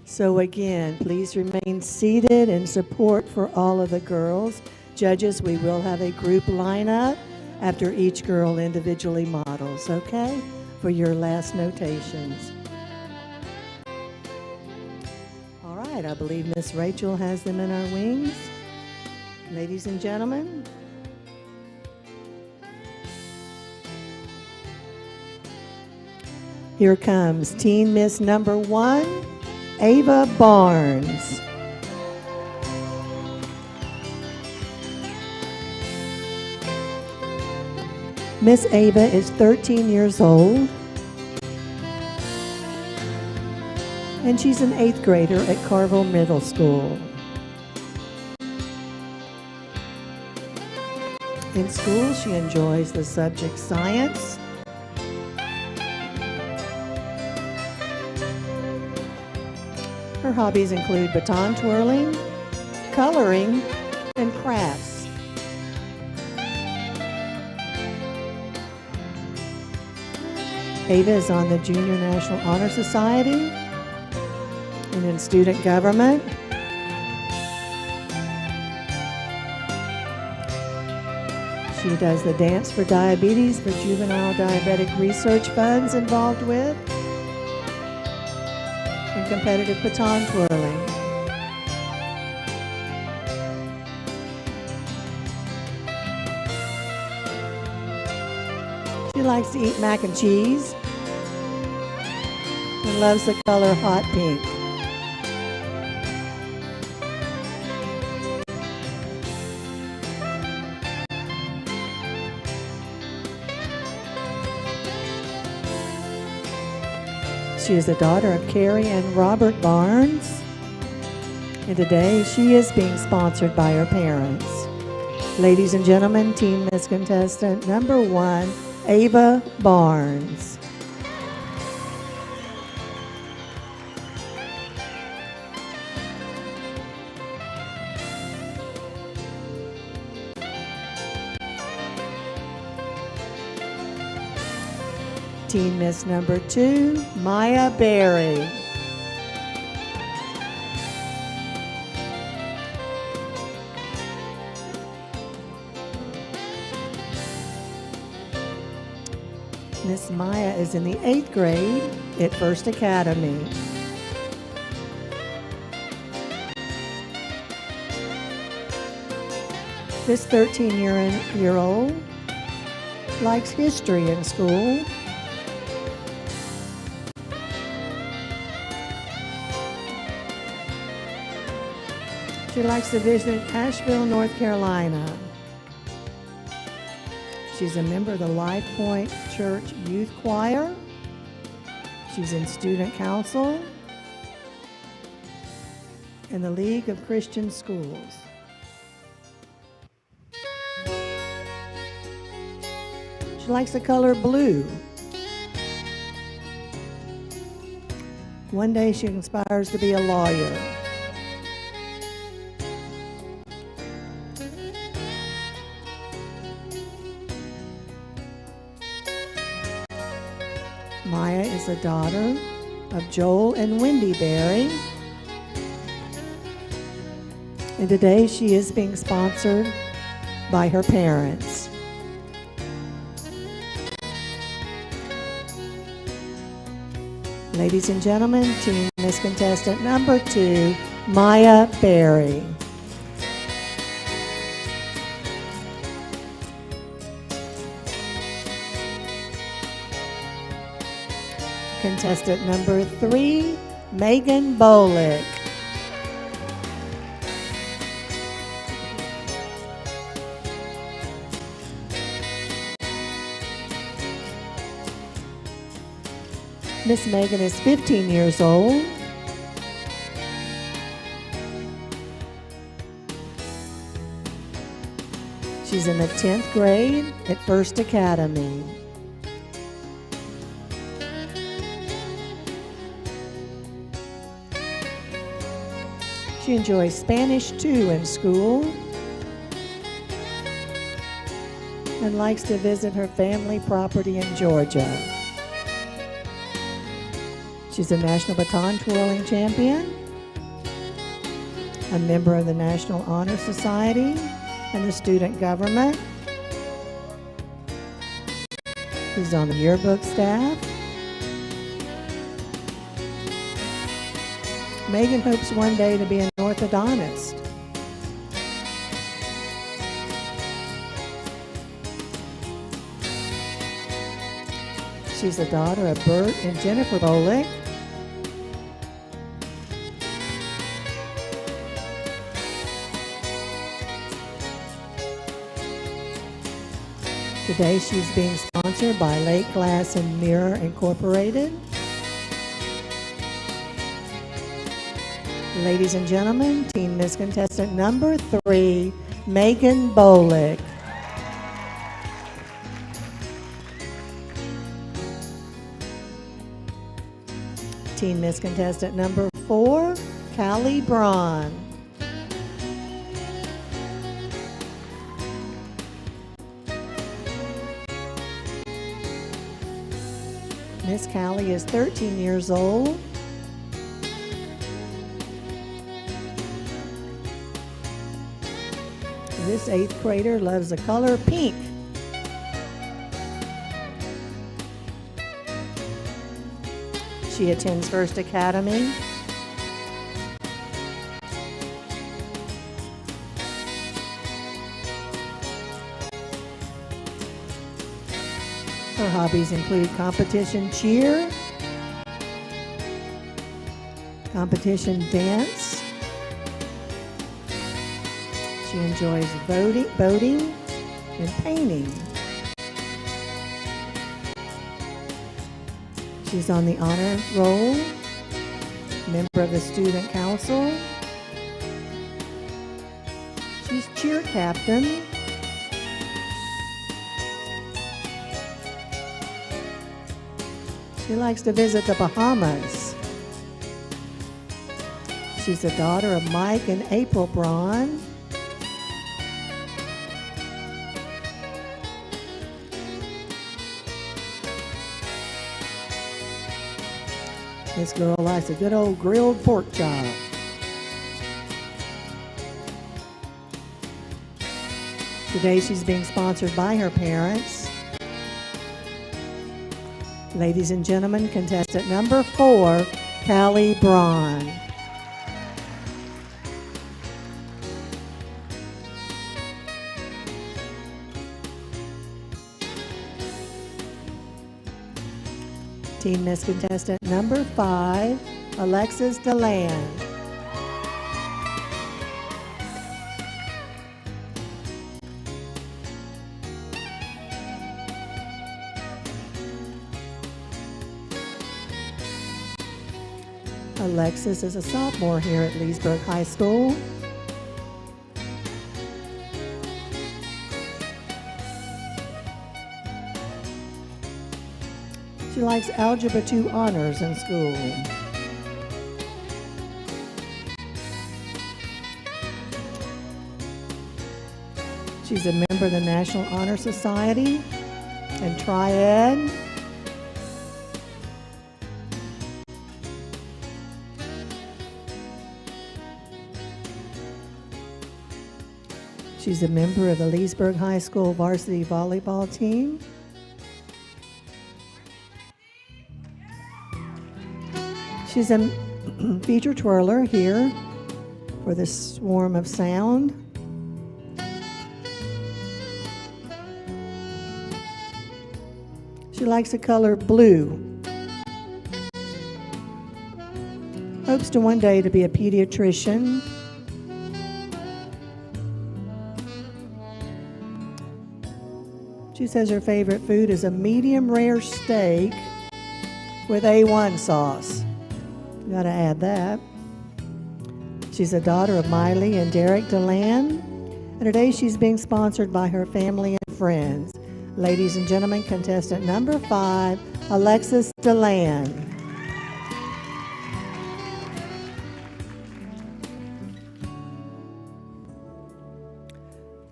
Speaker 10: So again, please remain seated in support for all of the girls. Judges, we will have a group lineup after each girl individually models, okay? For your last notations. All right, I believe Miss Rachel has them in our wings. Ladies and gentlemen. Here comes Teen Miss number 1, Ava Barnes. Miss Ava is 13 years old, and she's an 8th grader at Carville Middle School. In school, she enjoys the subject science, her hobbies include baton twirling, coloring, and crafts. Ava is on the Junior National Honor Society and in student government. She does the Dance for Diabetes for Juvenile Diabetic Research Funds involved with, and competitive baton twirling. She likes to eat mac and cheese and loves the color hot pink. She is the daughter of Carrie and Robert Barnes, and today she is being sponsored by her parents. Ladies and gentlemen, Teen Miss Contestant number 1, Ava Barnes. Teen Miss number 2, Maya Berry. Miss Maya is in the 8th grade at First Academy. This 13-year-old likes history in school She likes to visit Asheville, North Carolina. She's a member of the Life Point Church Youth Choir. She's in student council in the League of Christian Schools. She likes the color blue. One day she aspires to be a lawyer. Maya is a daughter of Joel and Wendy Berry. And today she is being sponsored by her parents. Ladies and gentlemen, Team Miss Contestant number 2, Maya Berry. Contestant number 3, Megan Bolick. Miss Megan is 15 years old. She's in the 10th grade at First Academy. She enjoys Spanish too in school and likes to visit her family property in Georgia. She's a National Baton Twirling Champion, a member of the National Honor Society and the student government. She's on the yearbook staff. Megan hopes one day to be an orthodontist. She's the daughter of Bert and Jennifer Bolick. Today she's being sponsored by Lake Glass and Mirror Incorporated. Ladies and gentlemen, Team Miss Contestant number 3, Megan Bolick. Team Miss Contestant number 4, Callie Braun. Miss Callie is 13 years old. This 8th grader loves the color pink. She attends First Academy. Her hobbies include competition cheer, competition dance. She enjoys boating and painting. She's on the honor roll, member of the student council. She's cheer captain. She likes to visit the Bahamas. She's the daughter of Mike and April Braun. This girl likes a good old grilled pork chop. Today she's being sponsored by her parents. Ladies and gentlemen, contestant number 4, Callie Braun. Team Miss Contestant number 5, Alexis DeLand. Alexis is a sophomore here at Leesburg High School. She likes Algebra 2 honors in school. She's a member of the National Honor Society and Triad. She's a member of the Leesburg High School varsity volleyball team. She's a feature twirler here for the Swarm of Sound. She likes the color blue. Hopes to one day to be a pediatrician. She says her favorite food is a medium rare steak with A1 sauce. Got to add that. She's a daughter of Miley and Derek DeLand, and today she's being sponsored by her family and friends. Ladies and gentlemen, contestant number 5, Alexis DeLand.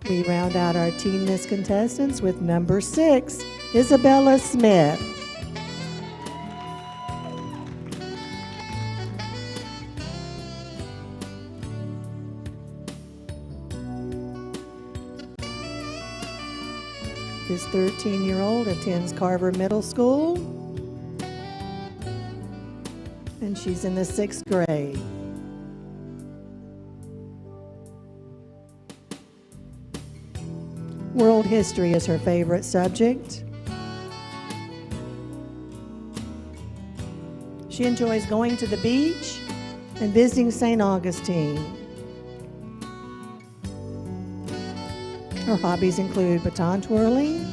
Speaker 10: We round out our Teen Miss contestants with number 6, Isabella Smith. This 13-year-old attends Carver Middle School, and she's in the 6th grade. World history is her favorite subject. She enjoys going to the beach and visiting St. Augustine. Her hobbies include baton twirling,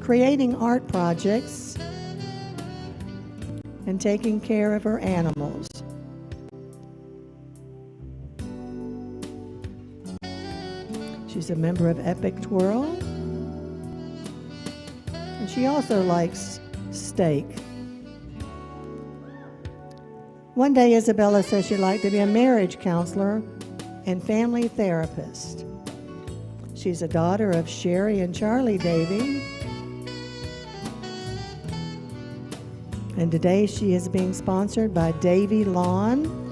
Speaker 10: creating art projects, and taking care of her animals. She's a member of Epic Twirl, and she also likes steak. One day, Isabella says she'd like to be a marriage counselor and family therapist. She's a daughter of Sherry and Charlie Davy. And today she is being sponsored by Davy Lawn.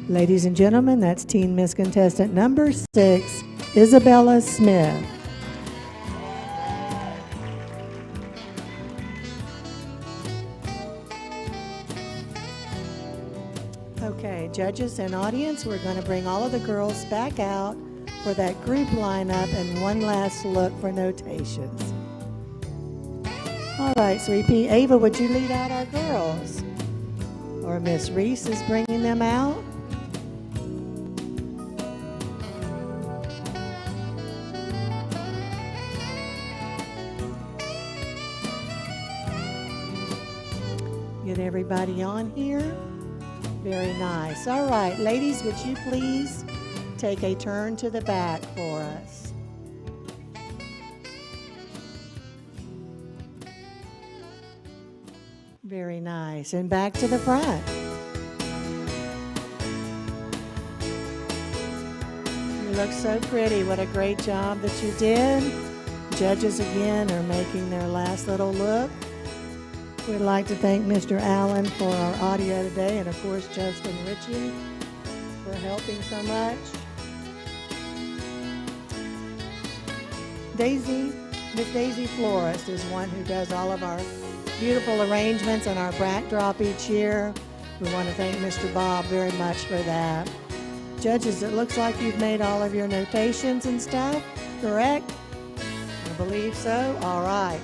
Speaker 10: Ladies and gentlemen, that's Teen Miss contestant number 6, Isabella Smith. Okay, judges and audience, we're going to bring all of the girls back out for that group lineup and one last look for notations. All right, so repeat. Ava, would you lead out our girls? Or Miss Reese is bringing them out? Get everybody on here. Very nice. All right, ladies, would you please take a turn to the back for us? Very nice. And back to the front. You look so pretty. What a great job that you did. Judges again are making their last little look. We'd like to thank Mr. Allen for our audio today, and of course Justin Ritchie for helping so much. Daisy, Miss Daisy Florist is one who does all of our beautiful arrangements and our backdrop each year. We want to thank Mr. Bob very much for that. Judges, it looks like you've made all of your notations and stuff, correct? I believe so. All right.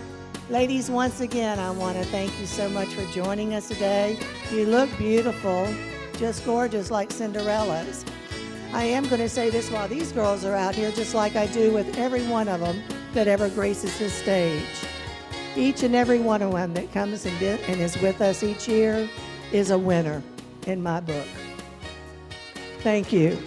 Speaker 10: Ladies, once again, I want to thank you so much for joining us today. You look beautiful, just gorgeous like Cinderella's. I am going to say this while these girls are out here, just like I do with every one of them that ever graces this stage. Each and every one of them that comes and is with us each year is a winner in my book. Thank you.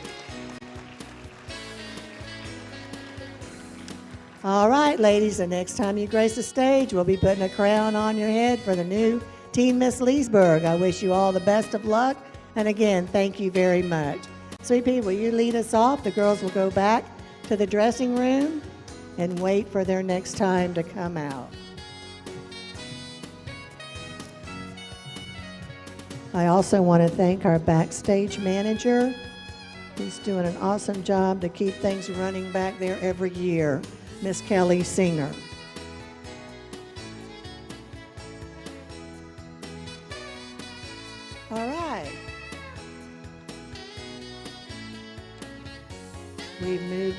Speaker 10: All right, ladies, the next time you grace the stage, we'll be putting a crown on your head for the new Teen Miss Leesburg. I wish you all the best of luck. And again, thank you very much. Sweet Pea, will you lead us off? The girls will go back to the dressing room and wait for their next time to come out. I also want to thank our backstage manager. He's doing an awesome job to keep things running back there every year, Miss Kelly Singer. All right. We've moved.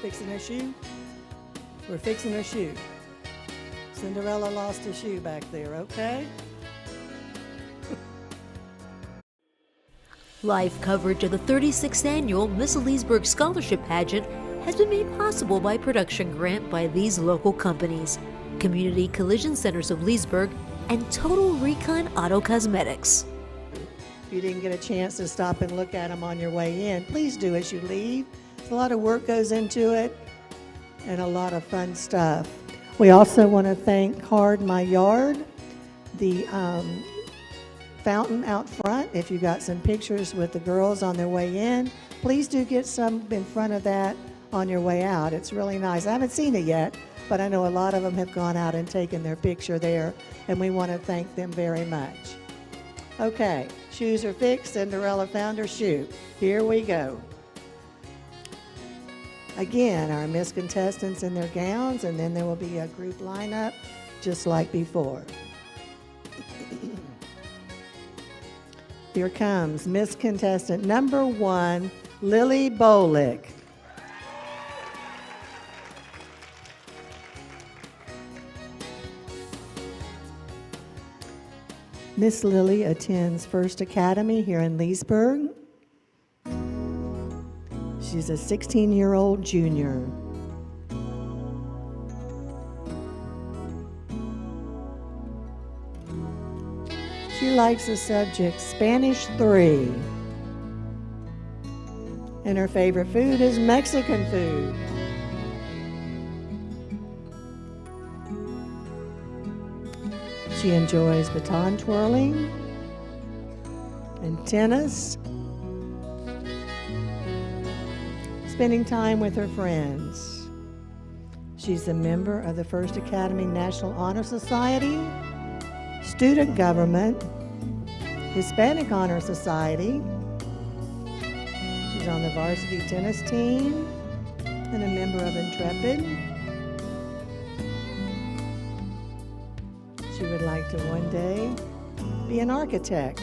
Speaker 10: Fixing a shoe? We're fixing a shoe. Cinderella lost a shoe back there, okay?
Speaker 1: Live coverage of the 36th annual Miss Leesburg Scholarship Pageant has been made possible by a production grant by these local companies: Community Collision Centers of Leesburg and Total Recon Auto Cosmetics.
Speaker 10: If you didn't get a chance to stop and look at them on your way in, please do as you leave. A lot of work goes into it and a lot of fun stuff. We also want to thank Card My Yard, the fountain out front. If you got some pictures with the girls on their way in, please do get some in front of that on your way out. It's really nice. I haven't seen it yet, but I know a lot of them have gone out and taken their picture there, and we want to thank them very much. Okay, shoes are fixed. Cinderella found her shoe. Here we go. Again, our Miss contestants in their gowns, and then there will be a group lineup just like before. Here comes Miss contestant number 1, Lily Bolick. Miss Lily attends First Academy here in Leesburg. She's a 16-year-old junior. She likes the subject Spanish 3. And her favorite food is Mexican food. She enjoys baton twirling and tennis, spending time with her friends. She's a member of the First Academy National Honor Society, Student Government, Hispanic Honor Society. She's on the varsity tennis team and a member of Intrepid. She would like to one day be an architect.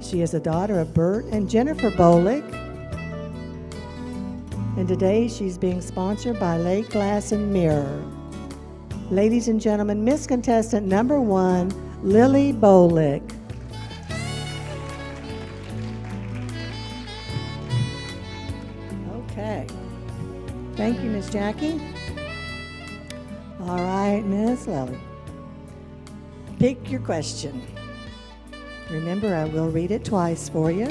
Speaker 10: She is a daughter of Bert and Jennifer Bolick. And today she's being sponsored by Lake Glass and Mirror. Ladies and gentlemen, Miss Contestant number 1, Lily Bolick. Okay. Thank you, Miss Jackie. All right, Miss Lily. Pick your question. Remember, I will read it twice for you.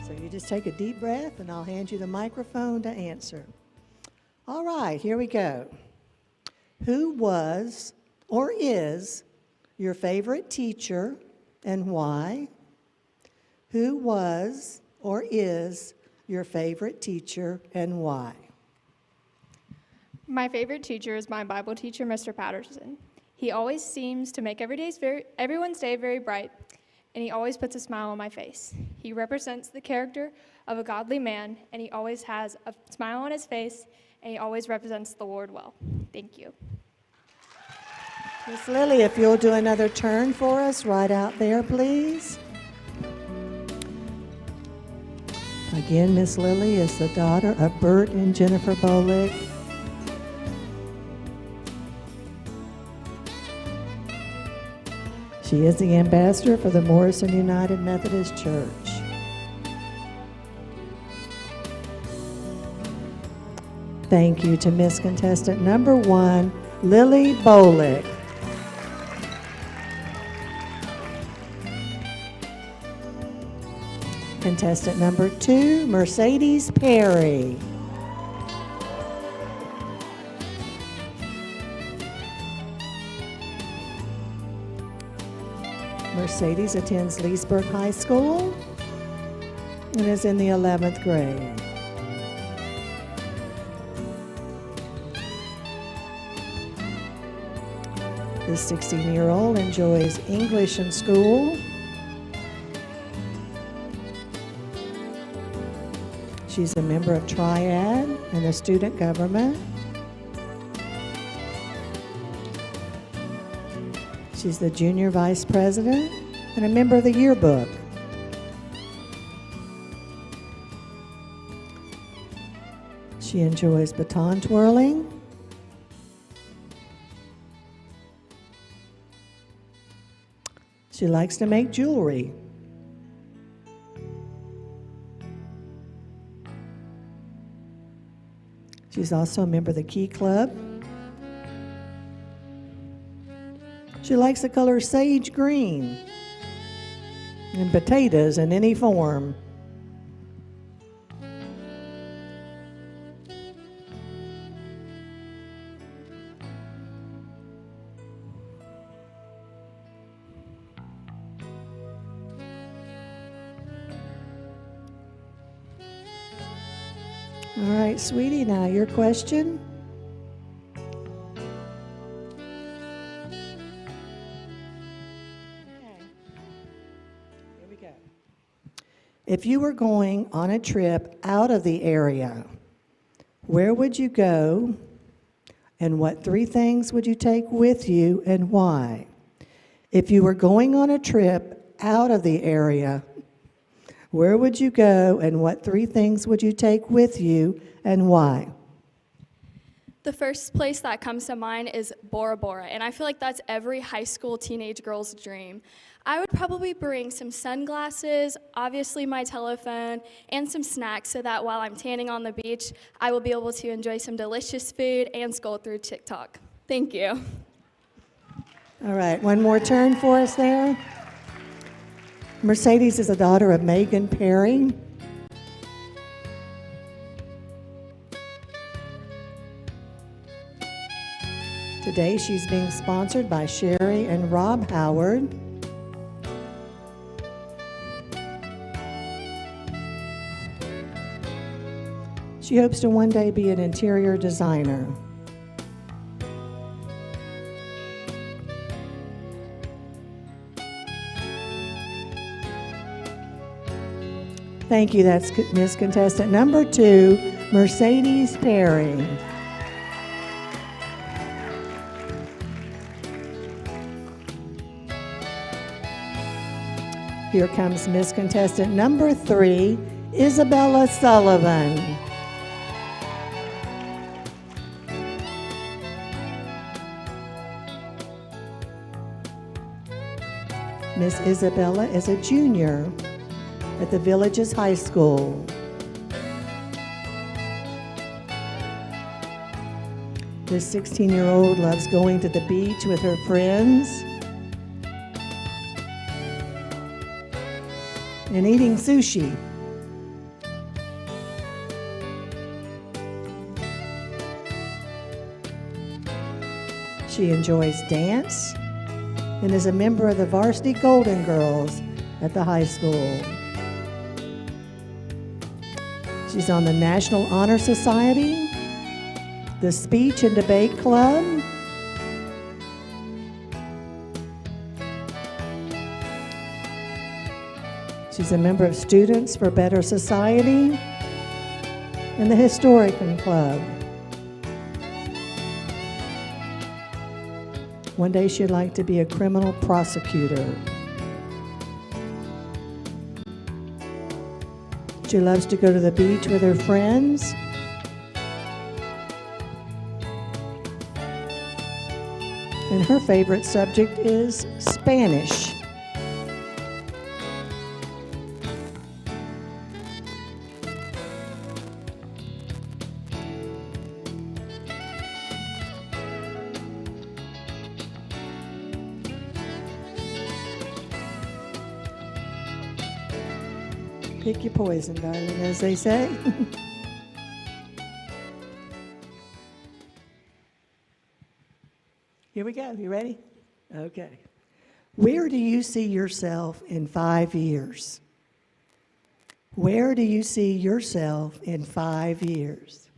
Speaker 10: So you just take a deep breath and I'll hand you the microphone to answer. All right, here we go. Who was or is your favorite teacher and why? Who was or is your favorite teacher and why?
Speaker 16: My favorite teacher is my Bible teacher, Mr. Patterson. He always seems to make everyone's day very bright, and he always puts a smile on my face. He represents the character of a godly man, and he always has a smile on his face, and he always represents the Lord well. Thank you.
Speaker 10: Miss Lily, if you'll do another turn for us right out there, please. Again, Miss Lily is the daughter of Bert and Jennifer Bolick. She is the ambassador for the Morrison United Methodist Church. Thank you to Miss Contestant number 1, Lily Bolick. Contestant number 2, Mercedes Perry. Mercedes attends Leesburg High School and is in the 11th grade. This 16-year-old enjoys English in school. She's a member of Triad and the student government. She's the junior vice president and a member of the yearbook. She enjoys baton twirling. She likes to make jewelry. She's also a member of the Key Club. She likes the color sage green and potatoes in any form. All right, sweetie, now your question. If you were going on a trip out of the area, where would you go, and what 3 things would you take with you, and why? If you were going on a trip out of the area, where would you go, and what 3 things would you take with you, and why?
Speaker 17: The first place that comes to mind is Bora Bora, and I feel like that's every high school teenage girl's dream. I would probably bring some sunglasses, obviously my telephone, and some snacks so that while I'm tanning on the beach, I will be able to enjoy some delicious food and scroll through TikTok. Thank you.
Speaker 10: All right, one more turn for us there. Mercedes is the daughter of Megan Perry. Today she's being sponsored by Sherry and Rob Howard. She hopes to one day be an interior designer. Thank you. That's Miss Contestant number 2, Mercedes Perry. Here comes Miss Contestant number 3, Isabella Sullivan. Miss Isabella is a junior at the Villages High School. This 16-year-old loves going to the beach with her friends and eating sushi. She enjoys dance and is a member of the Varsity Golden Girls at the high school. She's on the National Honor Society, the Speech and Debate Club, she's a member of Students for Better Society and the Historican Club. One day she'd like to be a criminal prosecutor. She loves to go to the beach with her friends. and her favorite subject is Spanish. Pick your poison, darling, as they say. Here we go. You ready? Okay. Where do you see yourself in 5 years? Where do you see yourself in 5 years?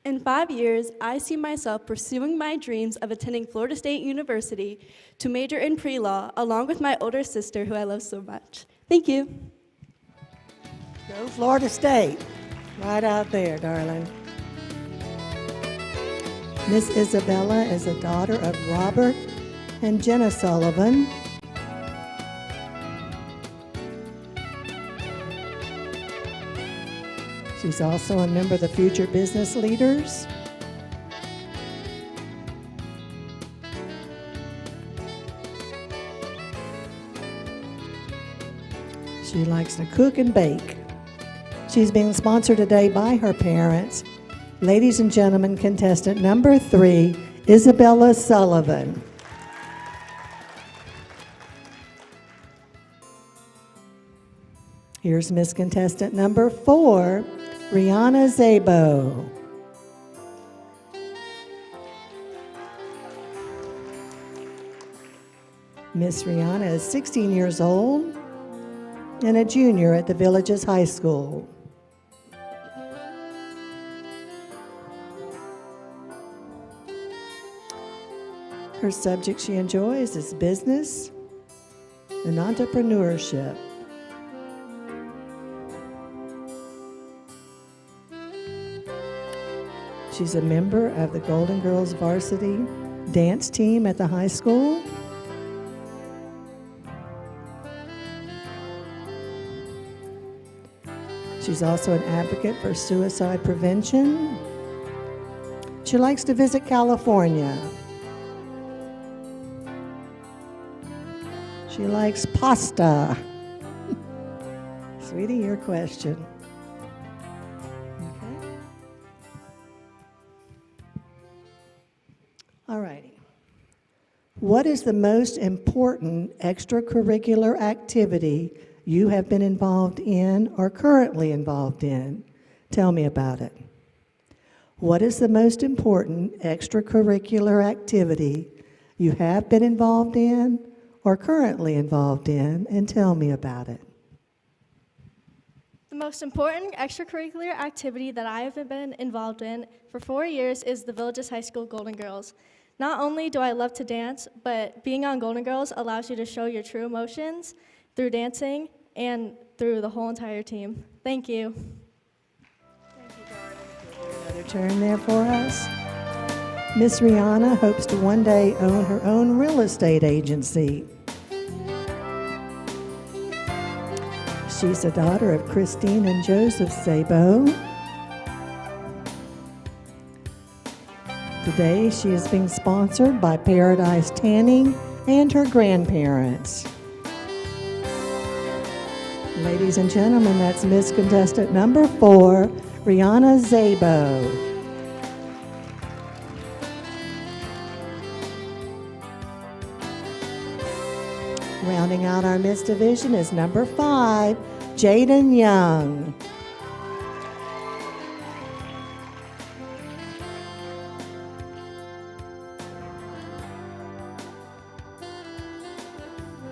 Speaker 18: In 5 years, I see myself pursuing my dreams of attending Florida State University to major in pre-law, along with my older sister, who I love so much. Thank you.
Speaker 10: Go Florida State. Right out there, darling. Miss Isabella is a daughter of Robert and Jenna Sullivan. She's also a member of the Future Business Leaders. She likes to cook and bake. She's being sponsored today by her parents. Ladies and gentlemen, contestant number 3, Isabella Sullivan. Here's Miss Contestant number 4, Rihanna Zabo. Miss Rihanna is 16 years old and a junior at the Villages High School. Her subject she enjoys is business and entrepreneurship. She's a member of the Golden Girls varsity dance team at the high school. She's also an advocate for suicide prevention. She likes to visit California. She likes pasta. Sweetie, your question. Okay. All righty. What is the most important extracurricular activity you have been involved in or currently involved in? Tell me about it. What is the most important extracurricular activity you have been involved in or currently involved in, and tell me about it?
Speaker 19: The most important extracurricular activity that I have been involved in for 4 years is the Villages High School Golden Girls. Not only do I love to dance, but being on Golden Girls allows you to show your true emotions through dancing and through the whole entire team. Thank you.
Speaker 10: Another turn there for us. Miss Rihanna hopes to one day own her own real estate agency. She's a daughter of Christine and Joseph Zabo. Today, she is being sponsored by Paradise Tanning and her grandparents. Ladies and gentlemen, that's Miss Contestant number 4, Rihanna Zabo. Rounding out our Miss Division is number 5, Jaden Young.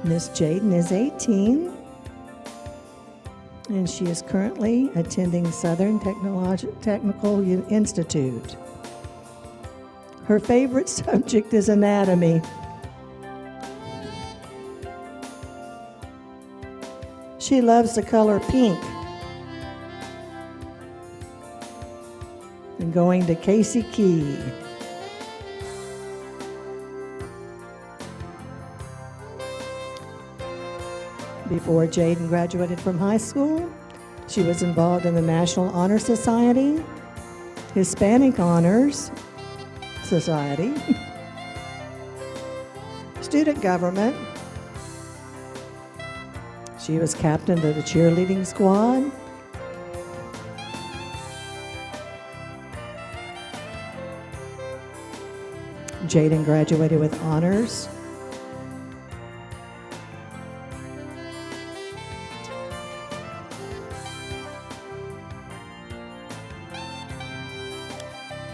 Speaker 10: Miss Jaden is 18, and she is currently attending Southern Technical Institute. Her favorite subject is anatomy. She loves the color pink and going to Casey Key. Before Jaden graduated from high school, she was involved in the National Honor Society, Hispanic Honors Society, student government. She was captain of the cheerleading squad. Jaden graduated with honors.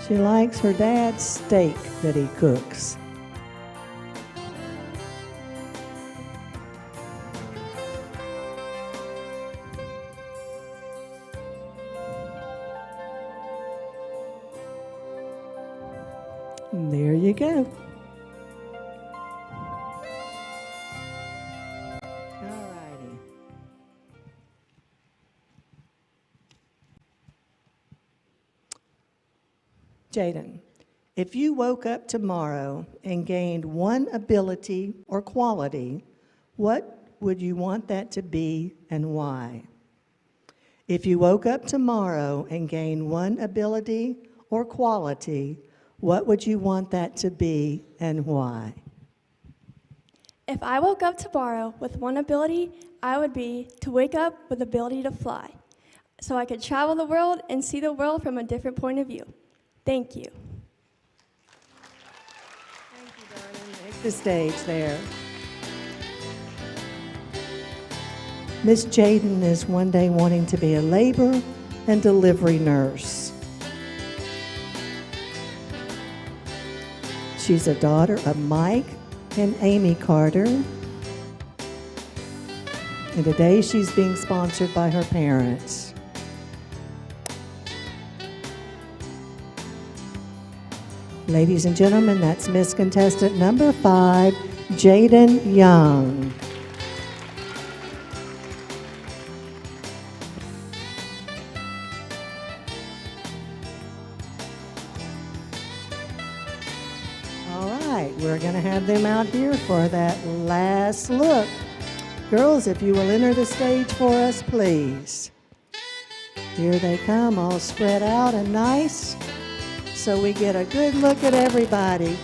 Speaker 10: She likes her dad's steak that he cooks. And there you go. All righty. Jaden, if you woke up tomorrow and gained one ability or quality, what would you want that to be and why? If you woke up tomorrow and gained one ability or quality, what would you want that to be and why?
Speaker 20: If I woke up tomorrow with one ability, I would be to wake up with the ability to fly, so I could travel the world and see the world from a different point of view. Thank you.
Speaker 10: Take the stage there. Miss Jaden is one day wanting to be a labor and delivery nurse. She's a daughter of Mike and Amy Carter. And today she's being sponsored by her parents. Ladies and gentlemen, that's Miss Contestant number 5, Jaden Young. We're going to have them out here for that last look. Girls, if you will enter the stage for us, please. Here they come, all spread out and nice, so we get a good look at everybody.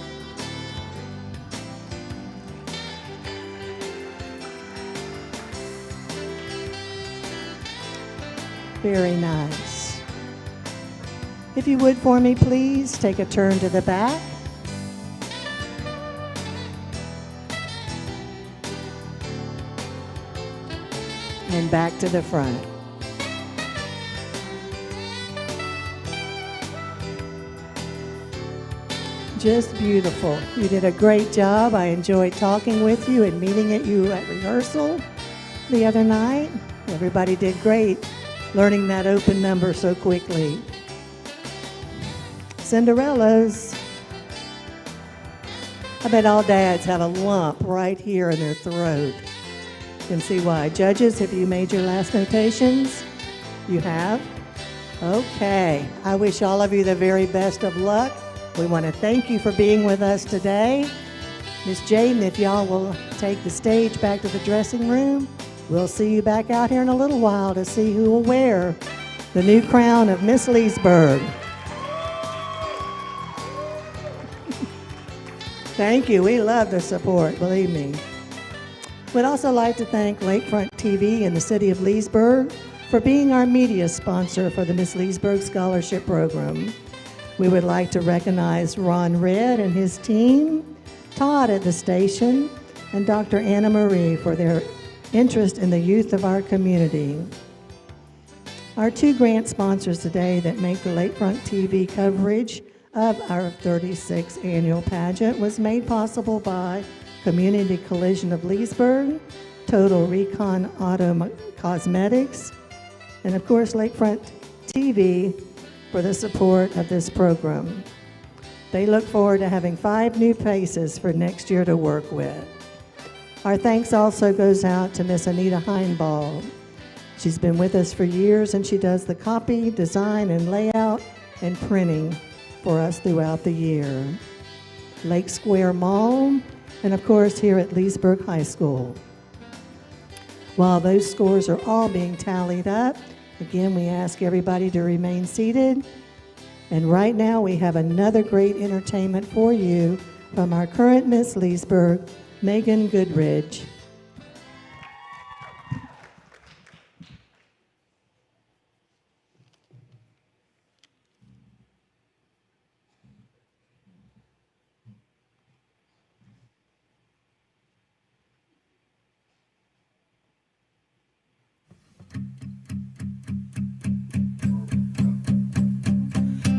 Speaker 10: Very nice. If you would for me, please, take a turn to the back. And back to the front. Just beautiful. You did a great job. I enjoyed talking with you and meeting you at rehearsal the other night. Everybody did great, learning that open number so quickly. Cinderellas. I bet all dads have a lump right here in their throat. You can see why. Judges, have you made your last notations? You have? Okay. I wish all of you the very best of luck. We want to thank you for being with us today. Miss Jaden, if y'all will take the stage back to the dressing room, we'll see you back out here in a little while to see who will wear the new crown of Miss Leesburg. Thank you. We love the support, believe me. We'd also like to thank Lakefront TV and the City of Leesburg for being our media sponsor for the Miss Leesburg Scholarship Program. We would like to recognize Ron Red and his team, Todd at the station, and Dr. Anna Marie for their interest in the youth of our community. Our 2 grant sponsors today that make the Lakefront TV coverage of our 36th annual pageant was made possible by Community Collision of Leesburg, Total Recon Auto Cosmetics, and of course Lakefront TV for the support of this program. They look forward to having 5 new faces for next year to work with. Our thanks also goes out to Miss Anita Heinball. She's been with us for years and she does the copy, design, and layout and printing for us throughout the year. Lake Square Mall, and of course here at Leesburg High School. While those scores are all being tallied up, again, we ask everybody to remain seated. And right now we have another great entertainment for you from our current Miss Leesburg, Megan Goodridge.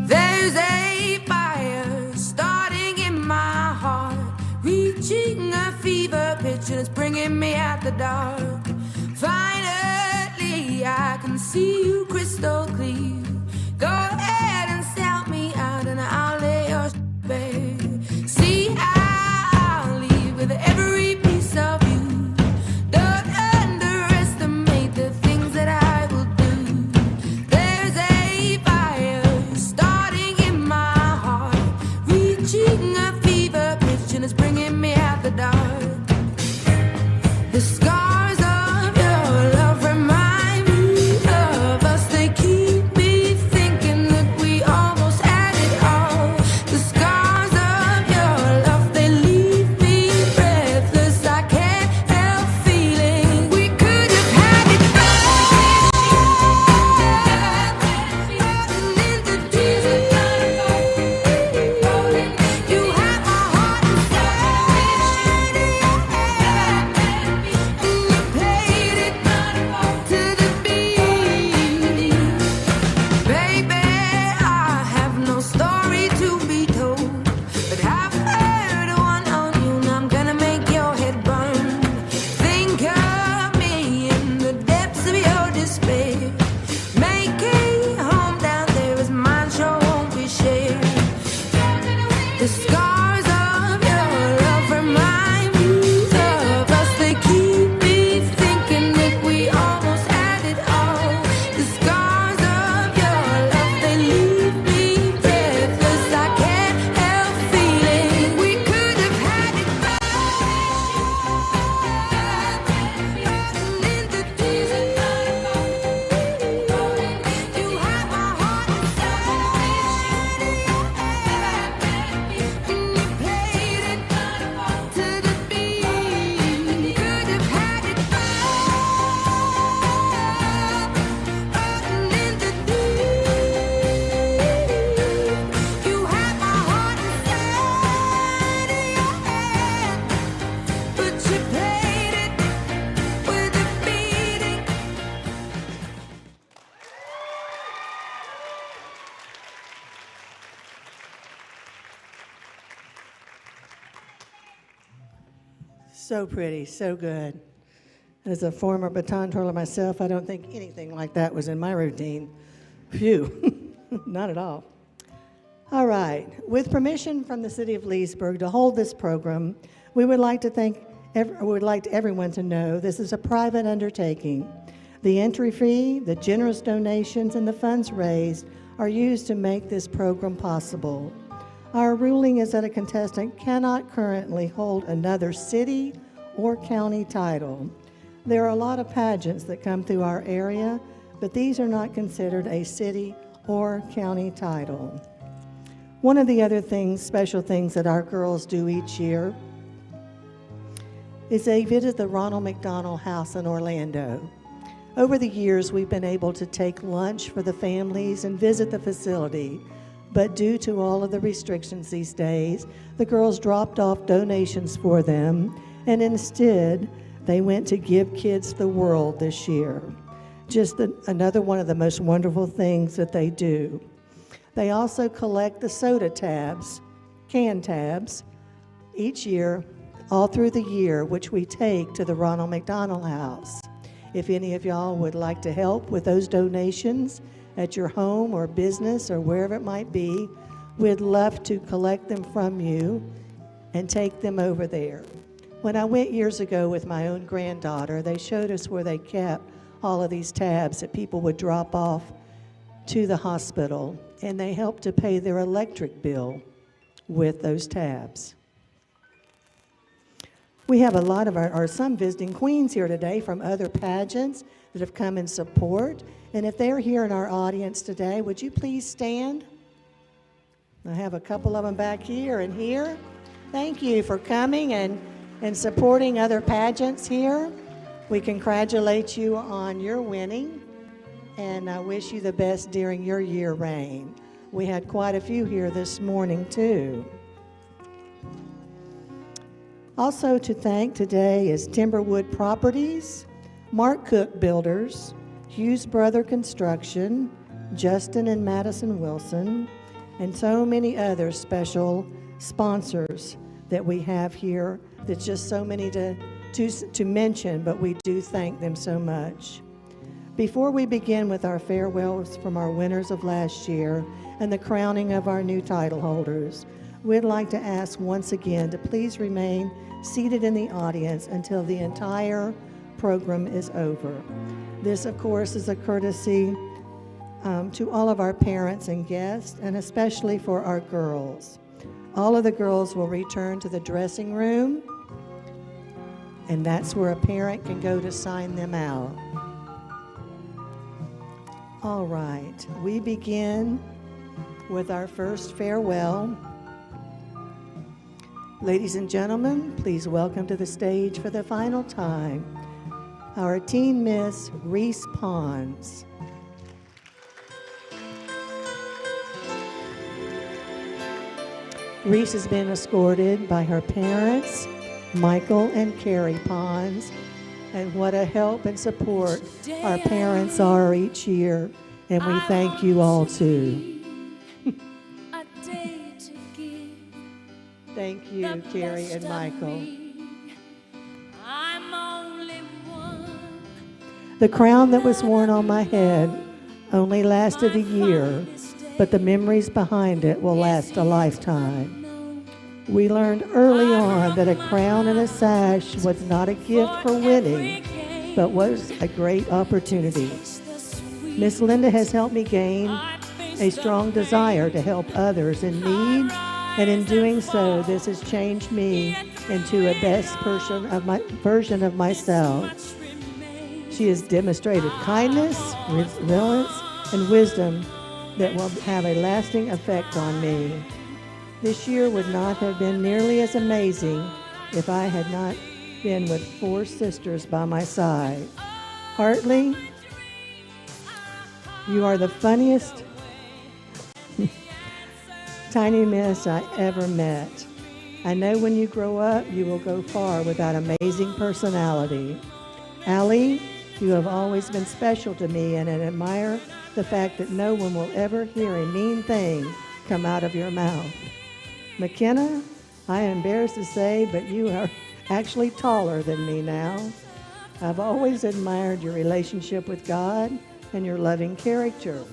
Speaker 15: There's a fire starting in my heart, reaching a fever pitch and it's bringing me out the dark. Finally, I can see you crystal clear. Go ahead and sell me out and I'll lay your bare. See, I'll leave with every piece of you. Don't underestimate the things that I will do. There's a fire starting in my heart, reaching a fever pitch and it's bringing me out the dark. The scars of your love remind me of us. They keep me thinking that we almost had it all. The scars of your love, they leave me breathless. I can't help feeling we could have had it all. In the deep, you have my heart inside. You played it to the beat. Baby, I have no story to be told, but I've heard one on you and I'm gonna make your head burn. Think of me in the depths of your despair. Making home down there is mine, sure won't be shared. The scars of your love remind me of us. They keep me thinking that we almost had it all. The scars of your love, they leave me breathless. I can't help feeling we could have had it all. In the deep, you have my heart inside. You played it to the beat. Could have had it all. In the deep, you have my heart inside your hand, but you played it with a beating.
Speaker 10: So pretty, so good. As a former baton twirler myself, I don't think anything like that was in my routine. Phew, not at all. All right, with permission from the city of Leesburg to hold this program, we would like everyone to know this is a private undertaking. The entry fee, the generous donations, and the funds raised are used to make this program possible. Our ruling is that a contestant cannot currently hold another city or county title. There are a lot of pageants that come through our area, but these are not considered a city or county title. One of the other special things that our girls do each year is they visit the Ronald McDonald House in Orlando. Over the years, we've been able to take lunch for the families and visit the facility. But due to all of the restrictions these days, the girls dropped off donations for them, and instead, they went to Give Kids the World this year. Just another one of the most wonderful things that they do. They also collect the soda tabs, can tabs, each year, all through the year, which we take to the Ronald McDonald House. If any of y'all would like to help with those donations, at your home or business or wherever it might be, we'd love to collect them from you and take them over there. When I went years ago with my own granddaughter, they showed us where they kept all of these tabs that people would drop off to the hospital, and they helped to pay their electric bill with those tabs. We have a lot of some visiting queens here today from other pageants that have come in support. And if they're here in our audience today, would you please stand? I have a couple of them back here and here. Thank you for coming, and and supporting other pageants here. We congratulate you on your winning and I wish you the best during your year reign. We had quite a few here this morning too. Also to thank today is Timberwood Properties, Mark Cook Builders, Hughes Brother Construction, Justin and Madison Wilson, and so many other special sponsors that we have here. There's just so many to mention, but we do thank them so much. Before we begin with our farewells from our winners of last year and the crowning of our new title holders, we'd like to ask once again to please remain seated in the audience until the entire program is over. This, of course, is a courtesy to all of our parents and guests, and especially for our girls. All of the girls will return to the dressing room, and that's where a parent can go to sign them out. All right, we begin with our first farewell. Ladies and gentlemen, please welcome to the stage for the final time our teen miss, Reese Pons. Reese has been escorted by her parents, Michael and Carrie Pons, and what a help and support our parents are each year, and we thank you all too. Thank you, Carrie and Michael. The crown that was worn on my head only lasted a year, but the memories behind it will last a lifetime. We learned early on that a crown and a sash was not a gift for winning, but was a great opportunity. Miss Linda has helped me gain a strong desire to help others in need, and in doing so, this has changed me into a best version of myself. She has demonstrated kindness, resilience, and wisdom that will have a lasting effect on me. This year would not have been nearly as amazing if I had not been with 4 sisters by my side. Hartley, you are the funniest tiny miss I ever met. I know when you grow up, you will go far with that amazing personality. Allie, you have always been special to me, and I admire the fact that no one will ever hear a mean thing come out of your mouth. McKenna, I am embarrassed to say, but you are actually taller than me now. I've always admired your relationship with God and your loving character.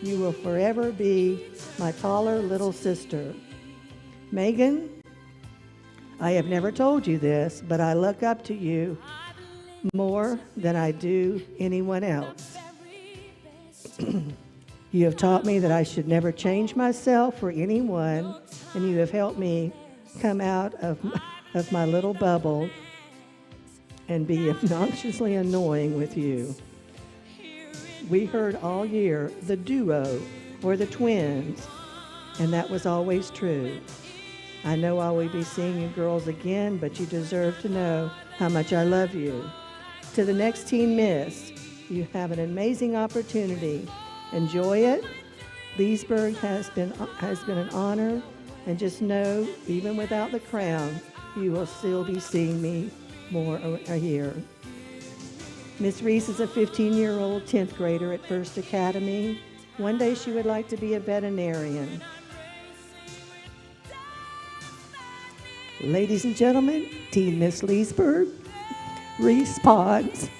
Speaker 10: You will forever be my taller little sister. Megan, I have never told you this, but I look up to you more than I do anyone else. You have taught me that I should never change myself for anyone, and you have helped me come out of my little bubble and be obnoxiously annoying with you. We heard all year the duo or the twins, and that was always true. I know I will be seeing you girls again, but you deserve to know how much I love you. To the next teen miss, you have an amazing opportunity. Enjoy it. Leesburg has been an honor, and just know, even without the crown, you will still be seeing me more here. Miss Reese is a 15-year-old 10th grader at First Academy. One day she would like to be a veterinarian. Ladies and gentlemen, Teen Miss Leesburg, Reese Pons.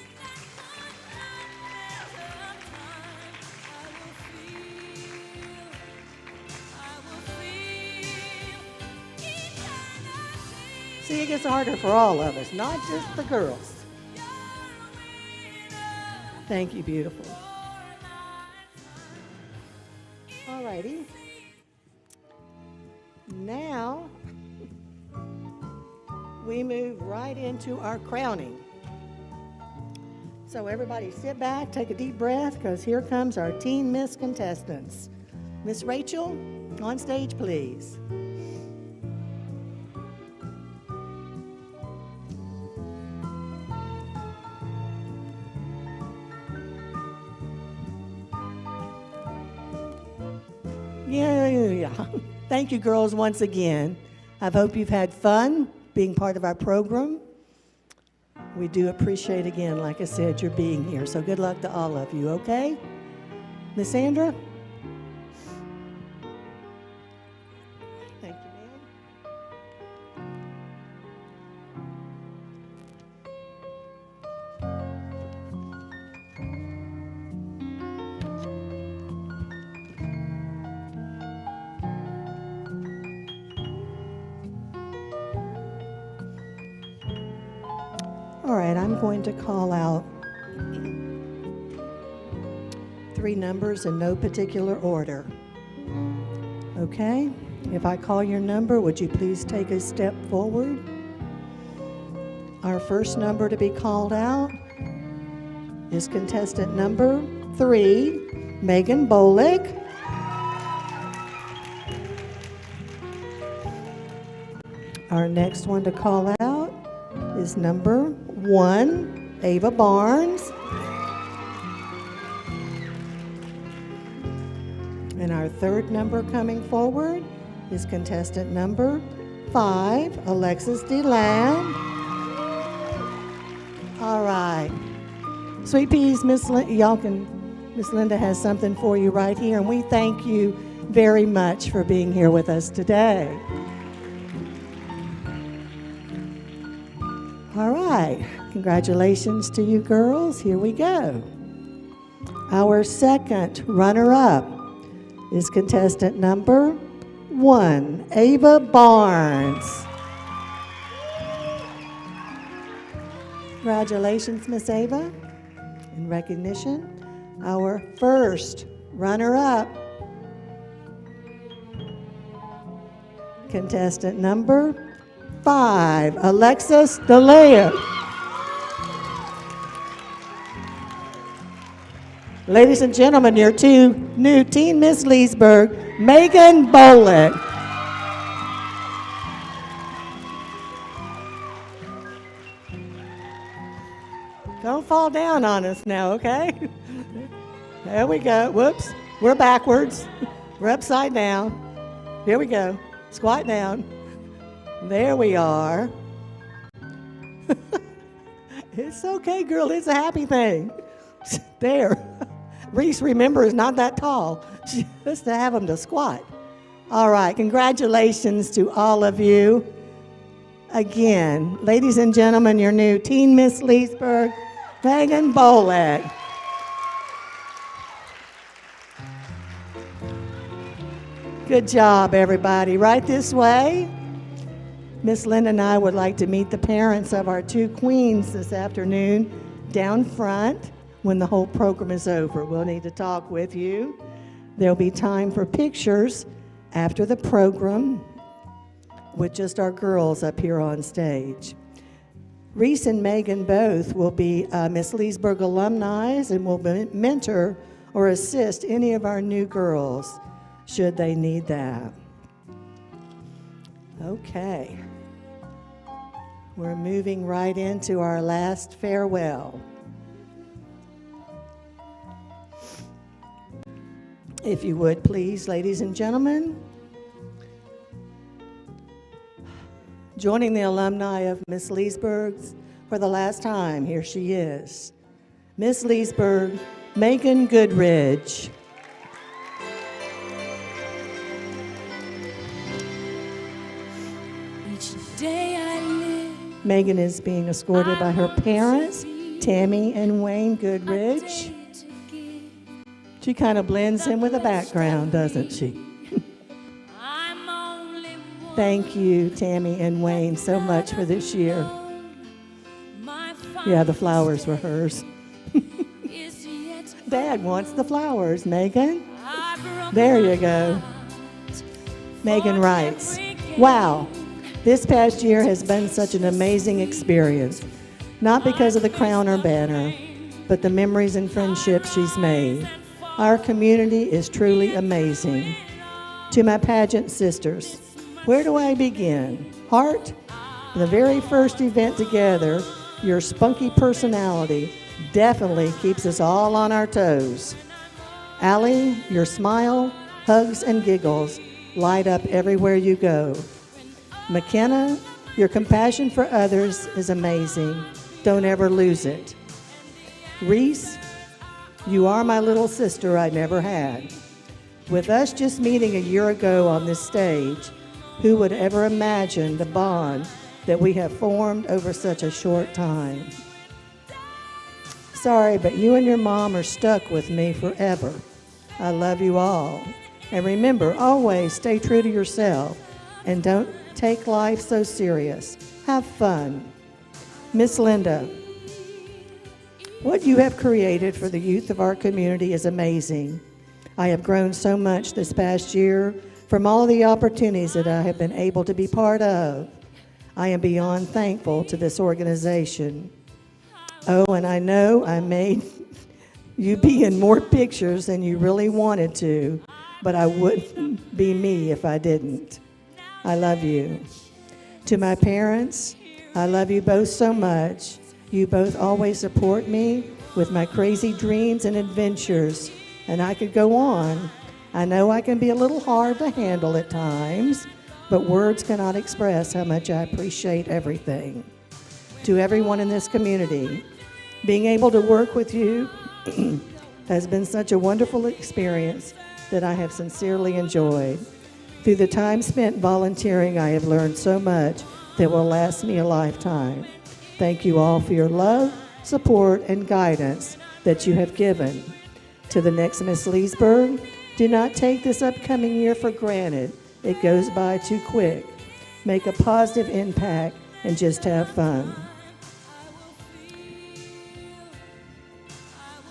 Speaker 10: See, it gets harder for all of us, not just the girls. Thank you, beautiful. All righty. Now, we move right into our crowning. So everybody sit back, take a deep breath, because here comes our Teen Miss contestants. Miss Rachel, on stage, please. Yeah. Thank you, girls, once again. I hope you've had fun being part of our program. We do appreciate, again, like I said, your being here. So good luck to all of you, okay? Miss Sandra? Thank you, All right, I'm going to call out 3 numbers in no particular order. Okay? If I call your number, would you please take a step forward? Our first number to be called out is contestant number 3, Megan Bolick. Our next one to call out is number 1, Ava Barnes. And our third number coming forward is contestant number 5, Alexis DeLand. All right. Sweet peas, Miss Linda has something for you right here, and we thank you very much for being here with us today. All right, congratulations to you girls. Here we go. Our second runner-up is contestant number 1, Ava Barnes. Congratulations, Miss Ava. In recognition, our first runner-up, contestant number 5, Alexis DeLea. Ladies and gentlemen, your 2 new Teen Miss Leesburg, Megan Bolick. Don't fall down on us now, okay? There we go. Whoops. We're backwards. We're upside down. Here we go. Squat down. There we are. It's okay, girl. It's a happy thing. There. Reese, remember, is not that tall. Just to have him to squat. All right. Congratulations to all of you. Again, ladies and gentlemen, your new Teen Miss Leesburg, Megan Bolick. Good job, everybody. Right this way. Miss Linda and I would like to meet the parents of our 2 queens this afternoon down front when the whole program is over. We'll need to talk with you. There'll be time for pictures after the program with just our girls up here on stage. Reese and Megan both will be Miss Leesburg alumni and will mentor or assist any of our new girls should they need that. Okay. We're moving right into our last farewell. If you would, please, ladies and gentlemen, joining the alumni of Miss Leesburg's for the last time, here she is, Miss Leesburg, Megan Goodridge.
Speaker 15: Each day I live.
Speaker 10: Megan is being escorted by her parents, Tammy and Wayne Goodridge. She kind of blends in with the background, doesn't she? Thank you, Tammy and Wayne, so much for this year. Yeah, the flowers were hers. Dad wants the flowers, Megan. There you go. Megan writes, wow, this past year has been such an amazing experience. Not because of the crown or banner, but the memories and friendships she's made. Our community is truly amazing. To my pageant sisters, where do I begin? Heart, the very first event together, your spunky personality definitely keeps us all on our toes. Allie, your smile hugs and giggles light up everywhere you go. McKenna, your compassion for others is amazing. Don't ever lose it. Reese, you are my little sister I never had. With us just meeting a year ago on this stage, who would ever imagine the bond that we have formed over such a short time? Sorry, but you and your mom are stuck with me forever. I love you all. And remember, always stay true to yourself and don't take life so serious. Have fun. Miss Linda, what you have created for the youth of our community is amazing. I have grown so much this past year from all of the opportunities that I have been able to be part of. I am beyond thankful to this organization. Oh, and I know I made you be in more pictures than you really wanted to, but I wouldn't be me if I didn't. I love you. To my parents, I love you both so much. You both always support me with my crazy dreams and adventures, and I could go on. I know I can be a little hard to handle at times, but words cannot express how much I appreciate everything. To everyone in this community, being able to work with you has been such a wonderful experience that I have sincerely enjoyed. Through the time spent volunteering, I have learned so much that will last me a lifetime. Thank you all for your love, support, and guidance that you have given. To the next Miss Leesburg, do not take this upcoming year for granted. It goes by too quick. Make a positive impact and just have fun.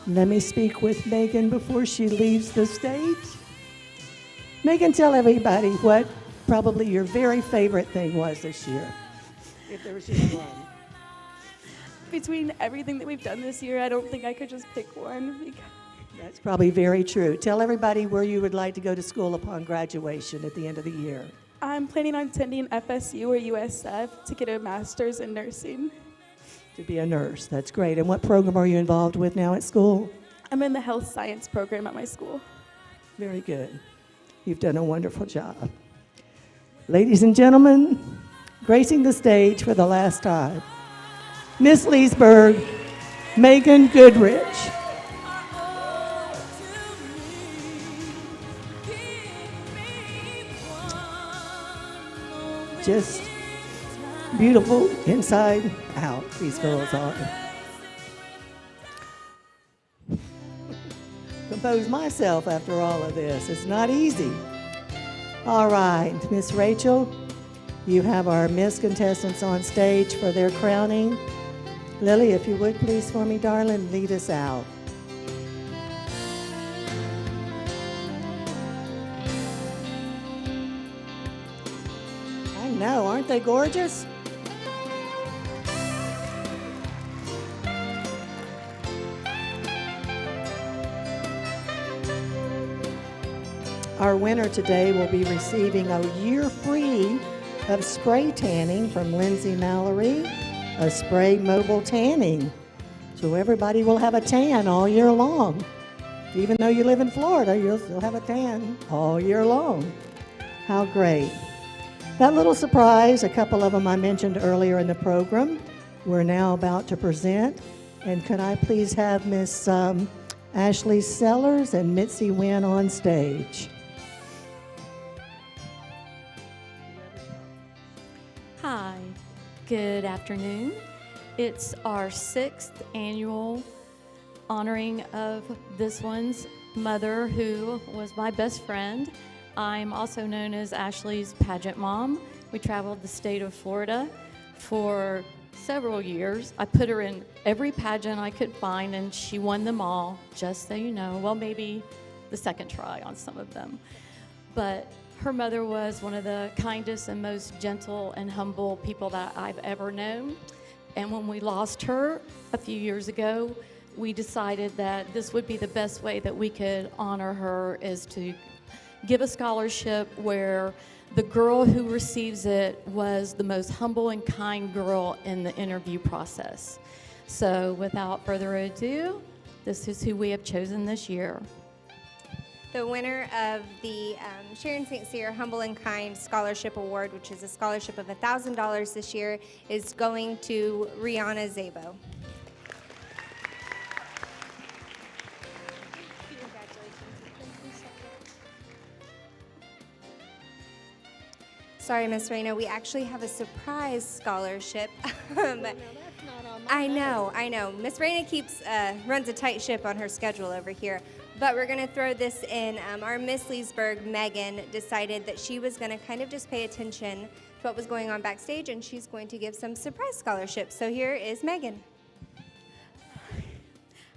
Speaker 10: Let me speak with Megan before she leaves the stage. Megan, tell everybody what probably your very favorite thing was this year, if there was just one.
Speaker 18: Between everything that we've done this year, I don't think I could just pick one.
Speaker 10: That's probably very true. Tell everybody where you would like to go to school upon graduation at the end of the year.
Speaker 18: I'm planning on attending FSU or USF to get a master's in nursing.
Speaker 10: To be a nurse, that's great. And what program are you involved with now at school?
Speaker 18: I'm in the health science program at my school.
Speaker 10: Very good. You've done a wonderful job. Ladies and gentlemen, gracing the stage for the last time, Miss Leesburg, Megan Goodrich. Just beautiful inside out, these girls are. Compose myself after all of this. It's not easy. All right, Miss Rachel, you have our Miss contestants on stage for their crowning. Lily, if you would please for me, darling, lead us out. I know, aren't they gorgeous? Our winner today will be receiving a year free of spray tanning from Lindsay Mallory, a spray mobile tanning. So everybody will have a tan all year long. Even though you live in Florida, you'll still have a tan all year long. How great. That little surprise, a couple of them I mentioned earlier in the program, we're now about to present. And could I please have Miss Ashley Sellers and Mitzi Wynn on stage.
Speaker 21: Hi, good afternoon. It's our 6th annual honoring of this one's mother, who was my best friend. I'm also known as Ashley's pageant mom. We traveled the state of Florida for several years. I put her in every pageant I could find, and she won them all, just so you know. Well, maybe the second try on some of them. But her mother was one of the kindest and most gentle and humble people that I've ever known. And when we lost her a few years ago, we decided that this would be the best way that we could honor her, is to give a scholarship where the girl who receives it was the most humble and kind girl in the interview process. So without further ado, this is who we have chosen this year.
Speaker 2: The winner of the Sharon St. Cyr Humble and Kind Scholarship Award, which is a scholarship of $1,000 this year, is going to Rihanna Zabo. Sorry, Miss Reyna, we actually have a surprise scholarship. I know. Miss Reyna runs a tight ship on her schedule over here. But we're going to throw this in. Our Miss Leesburg, Megan, decided that she was going to kind of just pay attention to what was going on backstage, and she's going to give some surprise scholarships. So here is Megan.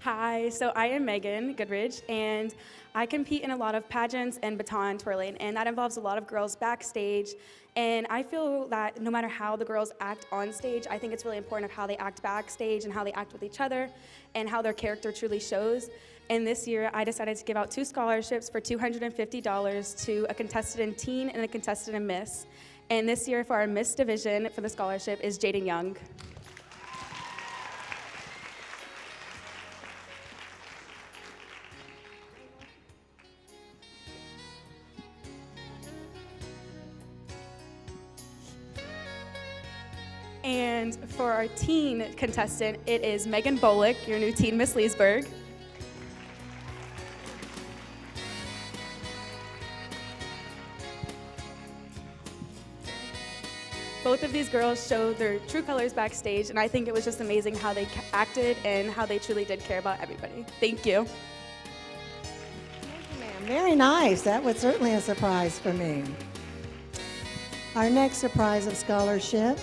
Speaker 22: Hi, so I am Megan Goodridge, and I compete in a lot of pageants and baton twirling, and that involves a lot of girls backstage. And I feel that no matter how the girls act on stage, I think it's really important of how they act backstage and how they act with each other and how their character truly shows. And this year, I decided to give out 2 scholarships for $250 to a contestant in teen and a contestant in Miss. And this year, for our Miss division for the scholarship is Jaden Young. And for our teen contestant, it is Megan Bolick, your new teen Miss Leesburg. Both of these girls showed their true colors backstage, and I think it was just amazing how they acted and how they truly did care about everybody. Thank you.
Speaker 10: Thank you, ma'am. Very nice. That was certainly a surprise for me. Our next surprise of scholarship,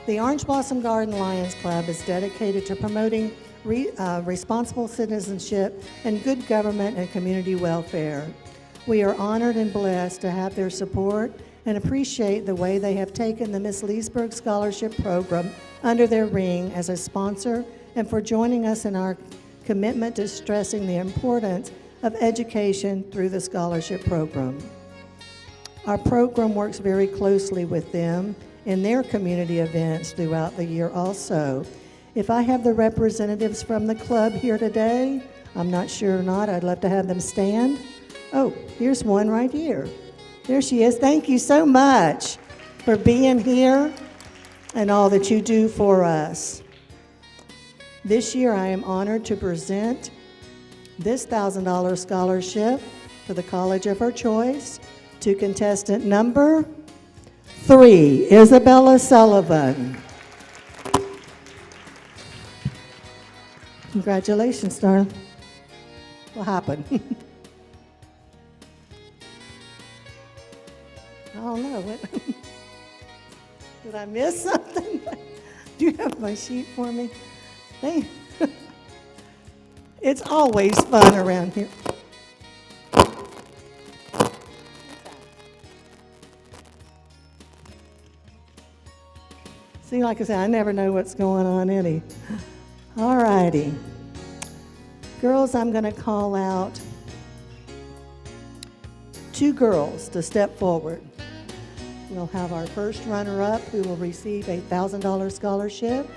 Speaker 10: the Orange Blossom Garden Lions Club is dedicated to promoting responsible citizenship and good government and community welfare. We are honored and blessed to have their support and appreciate the way they have taken the Miss Leesburg Scholarship Program under their wing as a sponsor and for joining us in our commitment to stressing the importance of education through the scholarship program. Our program works very closely with them in their community events throughout the year also. If I have the representatives from the club here today, I'm not sure or not, I'd love to have them stand. Oh, here's one right here. There she is. Thank you so much for being here and all that you do for us. This year I am honored to present this $1,000 scholarship for the college of her choice to contestant number 3, Isabella Sullivan. Congratulations, darling. What happened? I don't know. What? Did I miss something? Do you have my sheet for me? It's always fun around here. See, like I said, I never know what's going on any. All righty. Girls, I'm going to call out 2 girls to step forward. We'll have our first runner-up who will receive a $1,000 scholarship,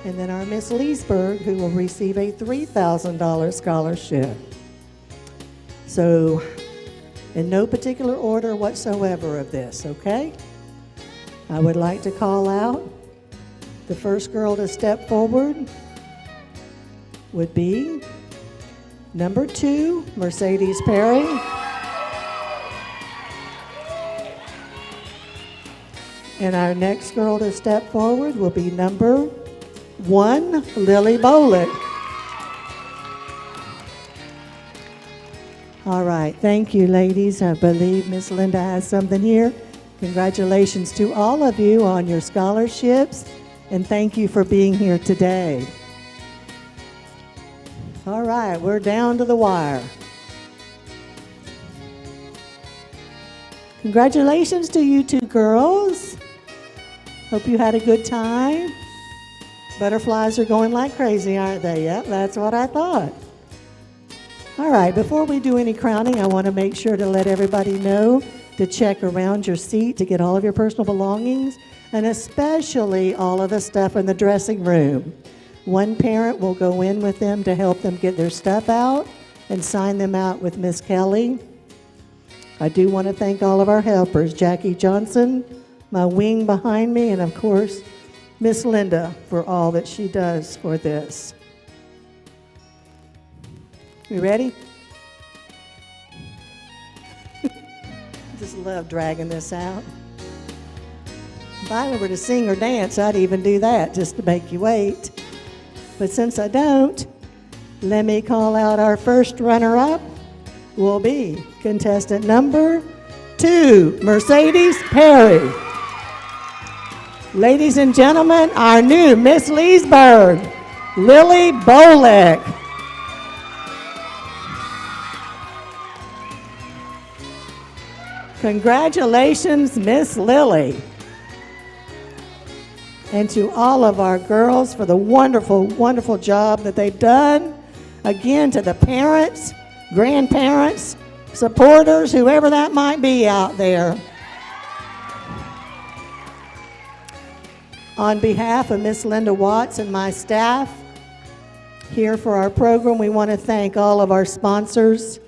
Speaker 10: and then our Miss Leesburg who will receive a $3,000 scholarship. So, in no particular order whatsoever of this, okay? I would like to call out the first girl to step forward would be number 2, Mercedes Perry. And our next girl to step forward will be number 1, Lily Bolick. All right, thank you, ladies. I believe Miss Linda has something here. Congratulations to all of you on your scholarships, and thank you for being here today. All right, we're down to the wire. Congratulations to you 2 girls. Hope you had a good time. Butterflies are going like crazy, aren't they? Yep, that's what I thought. All right, before we do any crowning, I want to make sure to let everybody know to check around your seat to get all of your personal belongings, and especially all of the stuff in the dressing room. One parent will go in with them to help them get their stuff out, and sign them out with Miss Kelly. I do want to thank all of our helpers, Jackie Johnson, my wing behind me, and of course, Miss Linda for all that she does for this. You ready? Just love dragging this out. If I were to sing or dance, I'd even do that just to make you wait. But since I don't, let me call out our first runner-up will be contestant number 2, Mercedes Perry. Ladies and gentlemen, our new Miss Leesburg, Lily Bolek. Congratulations, Miss Lily. And to all of our girls for the wonderful, wonderful job that they've done. Again, to the parents, grandparents, supporters, whoever that might be out there. On behalf of Miss Linda Watts and my staff here for our program, we want to thank all of our sponsors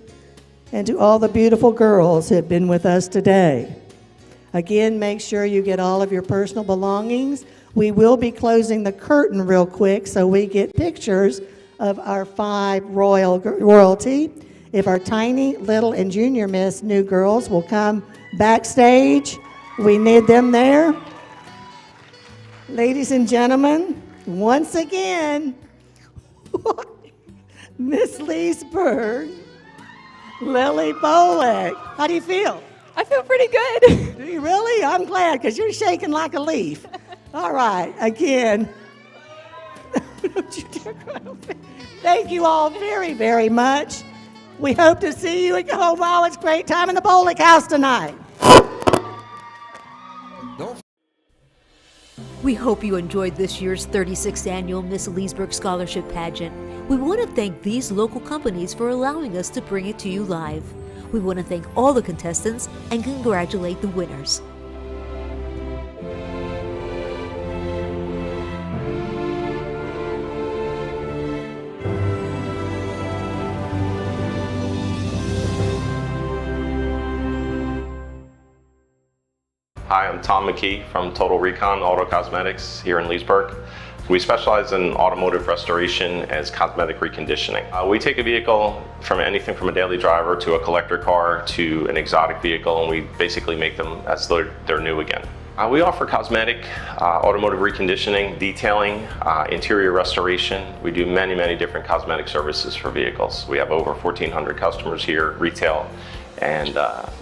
Speaker 10: and to all the beautiful girls who have been with us today. Again, make sure you get all of your personal belongings. We will be closing the curtain real quick so we get pictures of our 5 royalty. If our tiny, little, and junior Miss new girls will come backstage, we need them there. Ladies and gentlemen, once again, Miss Leesburg, Lily Bolek. How do you feel?
Speaker 3: I feel pretty good.
Speaker 10: Do you really? I'm glad, because you're shaking like a leaf. All right, again, thank you all very, very much. We hope to see you at Home It's a great time in the Bolek House tonight.
Speaker 1: We hope you enjoyed this year's 36th annual Miss Leesburg Scholarship Pageant. We want to thank these local companies for allowing us to bring it to you live. We want to thank all the contestants and congratulate the winners.
Speaker 5: Hi, I'm Tom McKee from Total Recon Auto Cosmetics here in Leesburg. We specialize in automotive restoration as cosmetic reconditioning. We take a vehicle from anything from a daily driver to a collector car to an exotic vehicle, and we basically make them as though they're new again. We offer cosmetic, automotive reconditioning, detailing, interior restoration. We do many, many different cosmetic services for vehicles. We have over 1,400 customers here, retail, and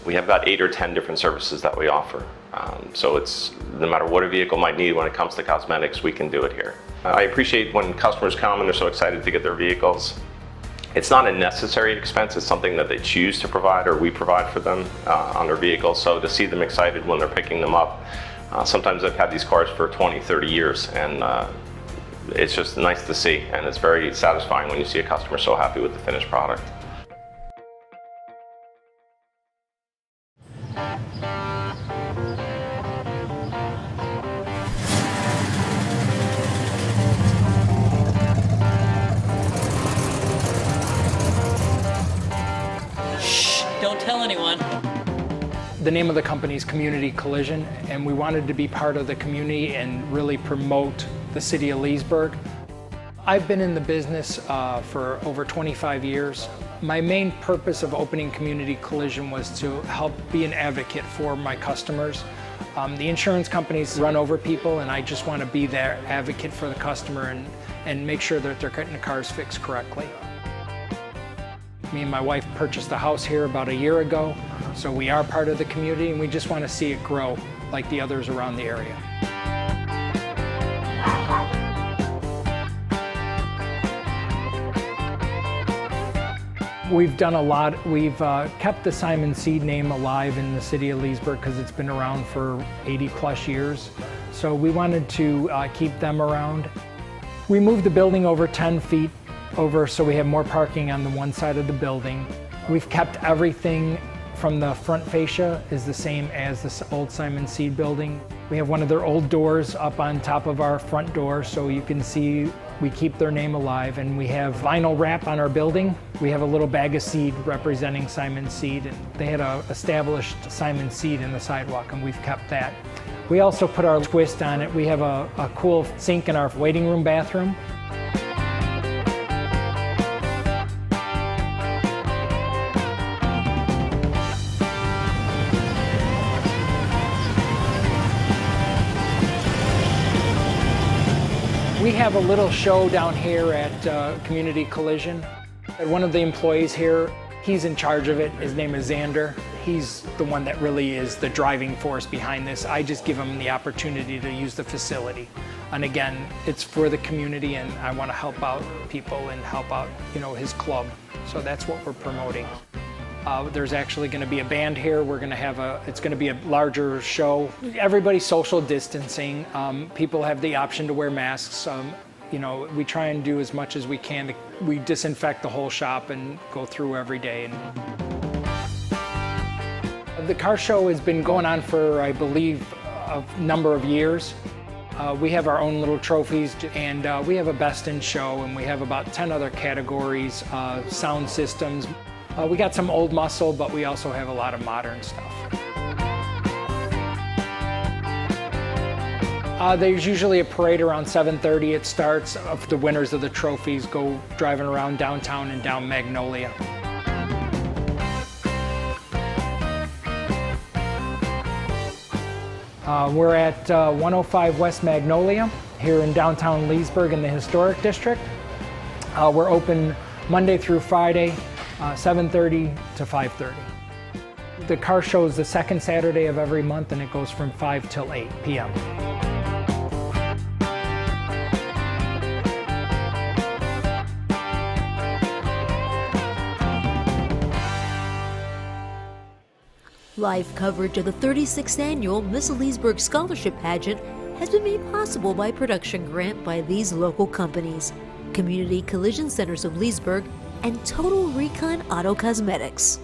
Speaker 5: we have about 8 or 10 different services that we offer. So it's no matter what a vehicle might need when it comes to cosmetics, we can do it here. I appreciate when customers come and they're so excited to get their vehicles. It's not a necessary expense, it's something that they choose to provide or we provide for them on their vehicles. So to see them excited when they're picking them up, sometimes I've had these cars for 20, 30 years and it's just nice to see, and it's very satisfying when you see a customer so happy with the finished product.
Speaker 6: Don't tell anyone.
Speaker 7: The name of the company is Community Collision, and we wanted to be part of the community and really promote the city of Leesburg. I've been in the business for over 25 years. My main purpose of opening Community Collision was to help be an advocate for my customers. The insurance companies run over people, and I just want to be their advocate for the customer and make sure that they're getting the cars fixed correctly. Me and my wife purchased a house here about a year ago, so we are part of the community and we just want to see it grow like the others around the area. We've done a lot. We've kept the Simon Seed name alive in the city of Leesburg because it's been around for 80+ years. So we wanted to keep them around. We moved the building over 10 feet over so we have more parking on the one side of the building. We've kept everything from the front fascia is the same as the old Simon Seed building. We have one of their old doors up on top of our front door so you can see we keep their name alive, and we have vinyl wrap on our building. We have a little bag of seed representing Simon Seed, and they had a established Simon Seed in the sidewalk, and we've kept that. We also put our twist on it. We have a cool sink in our waiting room bathroom. We have a little show down here at Community Collision. One of the employees here, he's in charge of it. His name is Xander. He's the one that really is the driving force behind this. I just give him the opportunity to use the facility. And again, it's for the community, and I want to help out people and help out, his club. So that's what we're promoting. There's actually going to be a band here. We're going to have it's going to be a larger show. Everybody's social distancing. People have the option to wear masks. We try and do as much as we can. We disinfect the whole shop and go through every day. The car show has been going on for, I believe, a number of years. We have our own little trophies, and we have a best in show, and we have about 10 other categories, sound systems. We got some old muscle, but we also have a lot of modern stuff. There's usually a parade around 7:30. It starts. The winners of the trophies go driving around downtown and down Magnolia. We're at 105 West Magnolia here in downtown Leesburg in the Historic District. We're open Monday through Friday, 7:30 to 5:30. The car show is the second Saturday of every month, and it goes from 5 till 8 p.m.
Speaker 1: Live coverage of the 36th annual Miss Leesburg Scholarship Pageant has been made possible by a production grant by these local companies: Community Collision Centers of Leesburg and Total Recon Auto Cosmetics.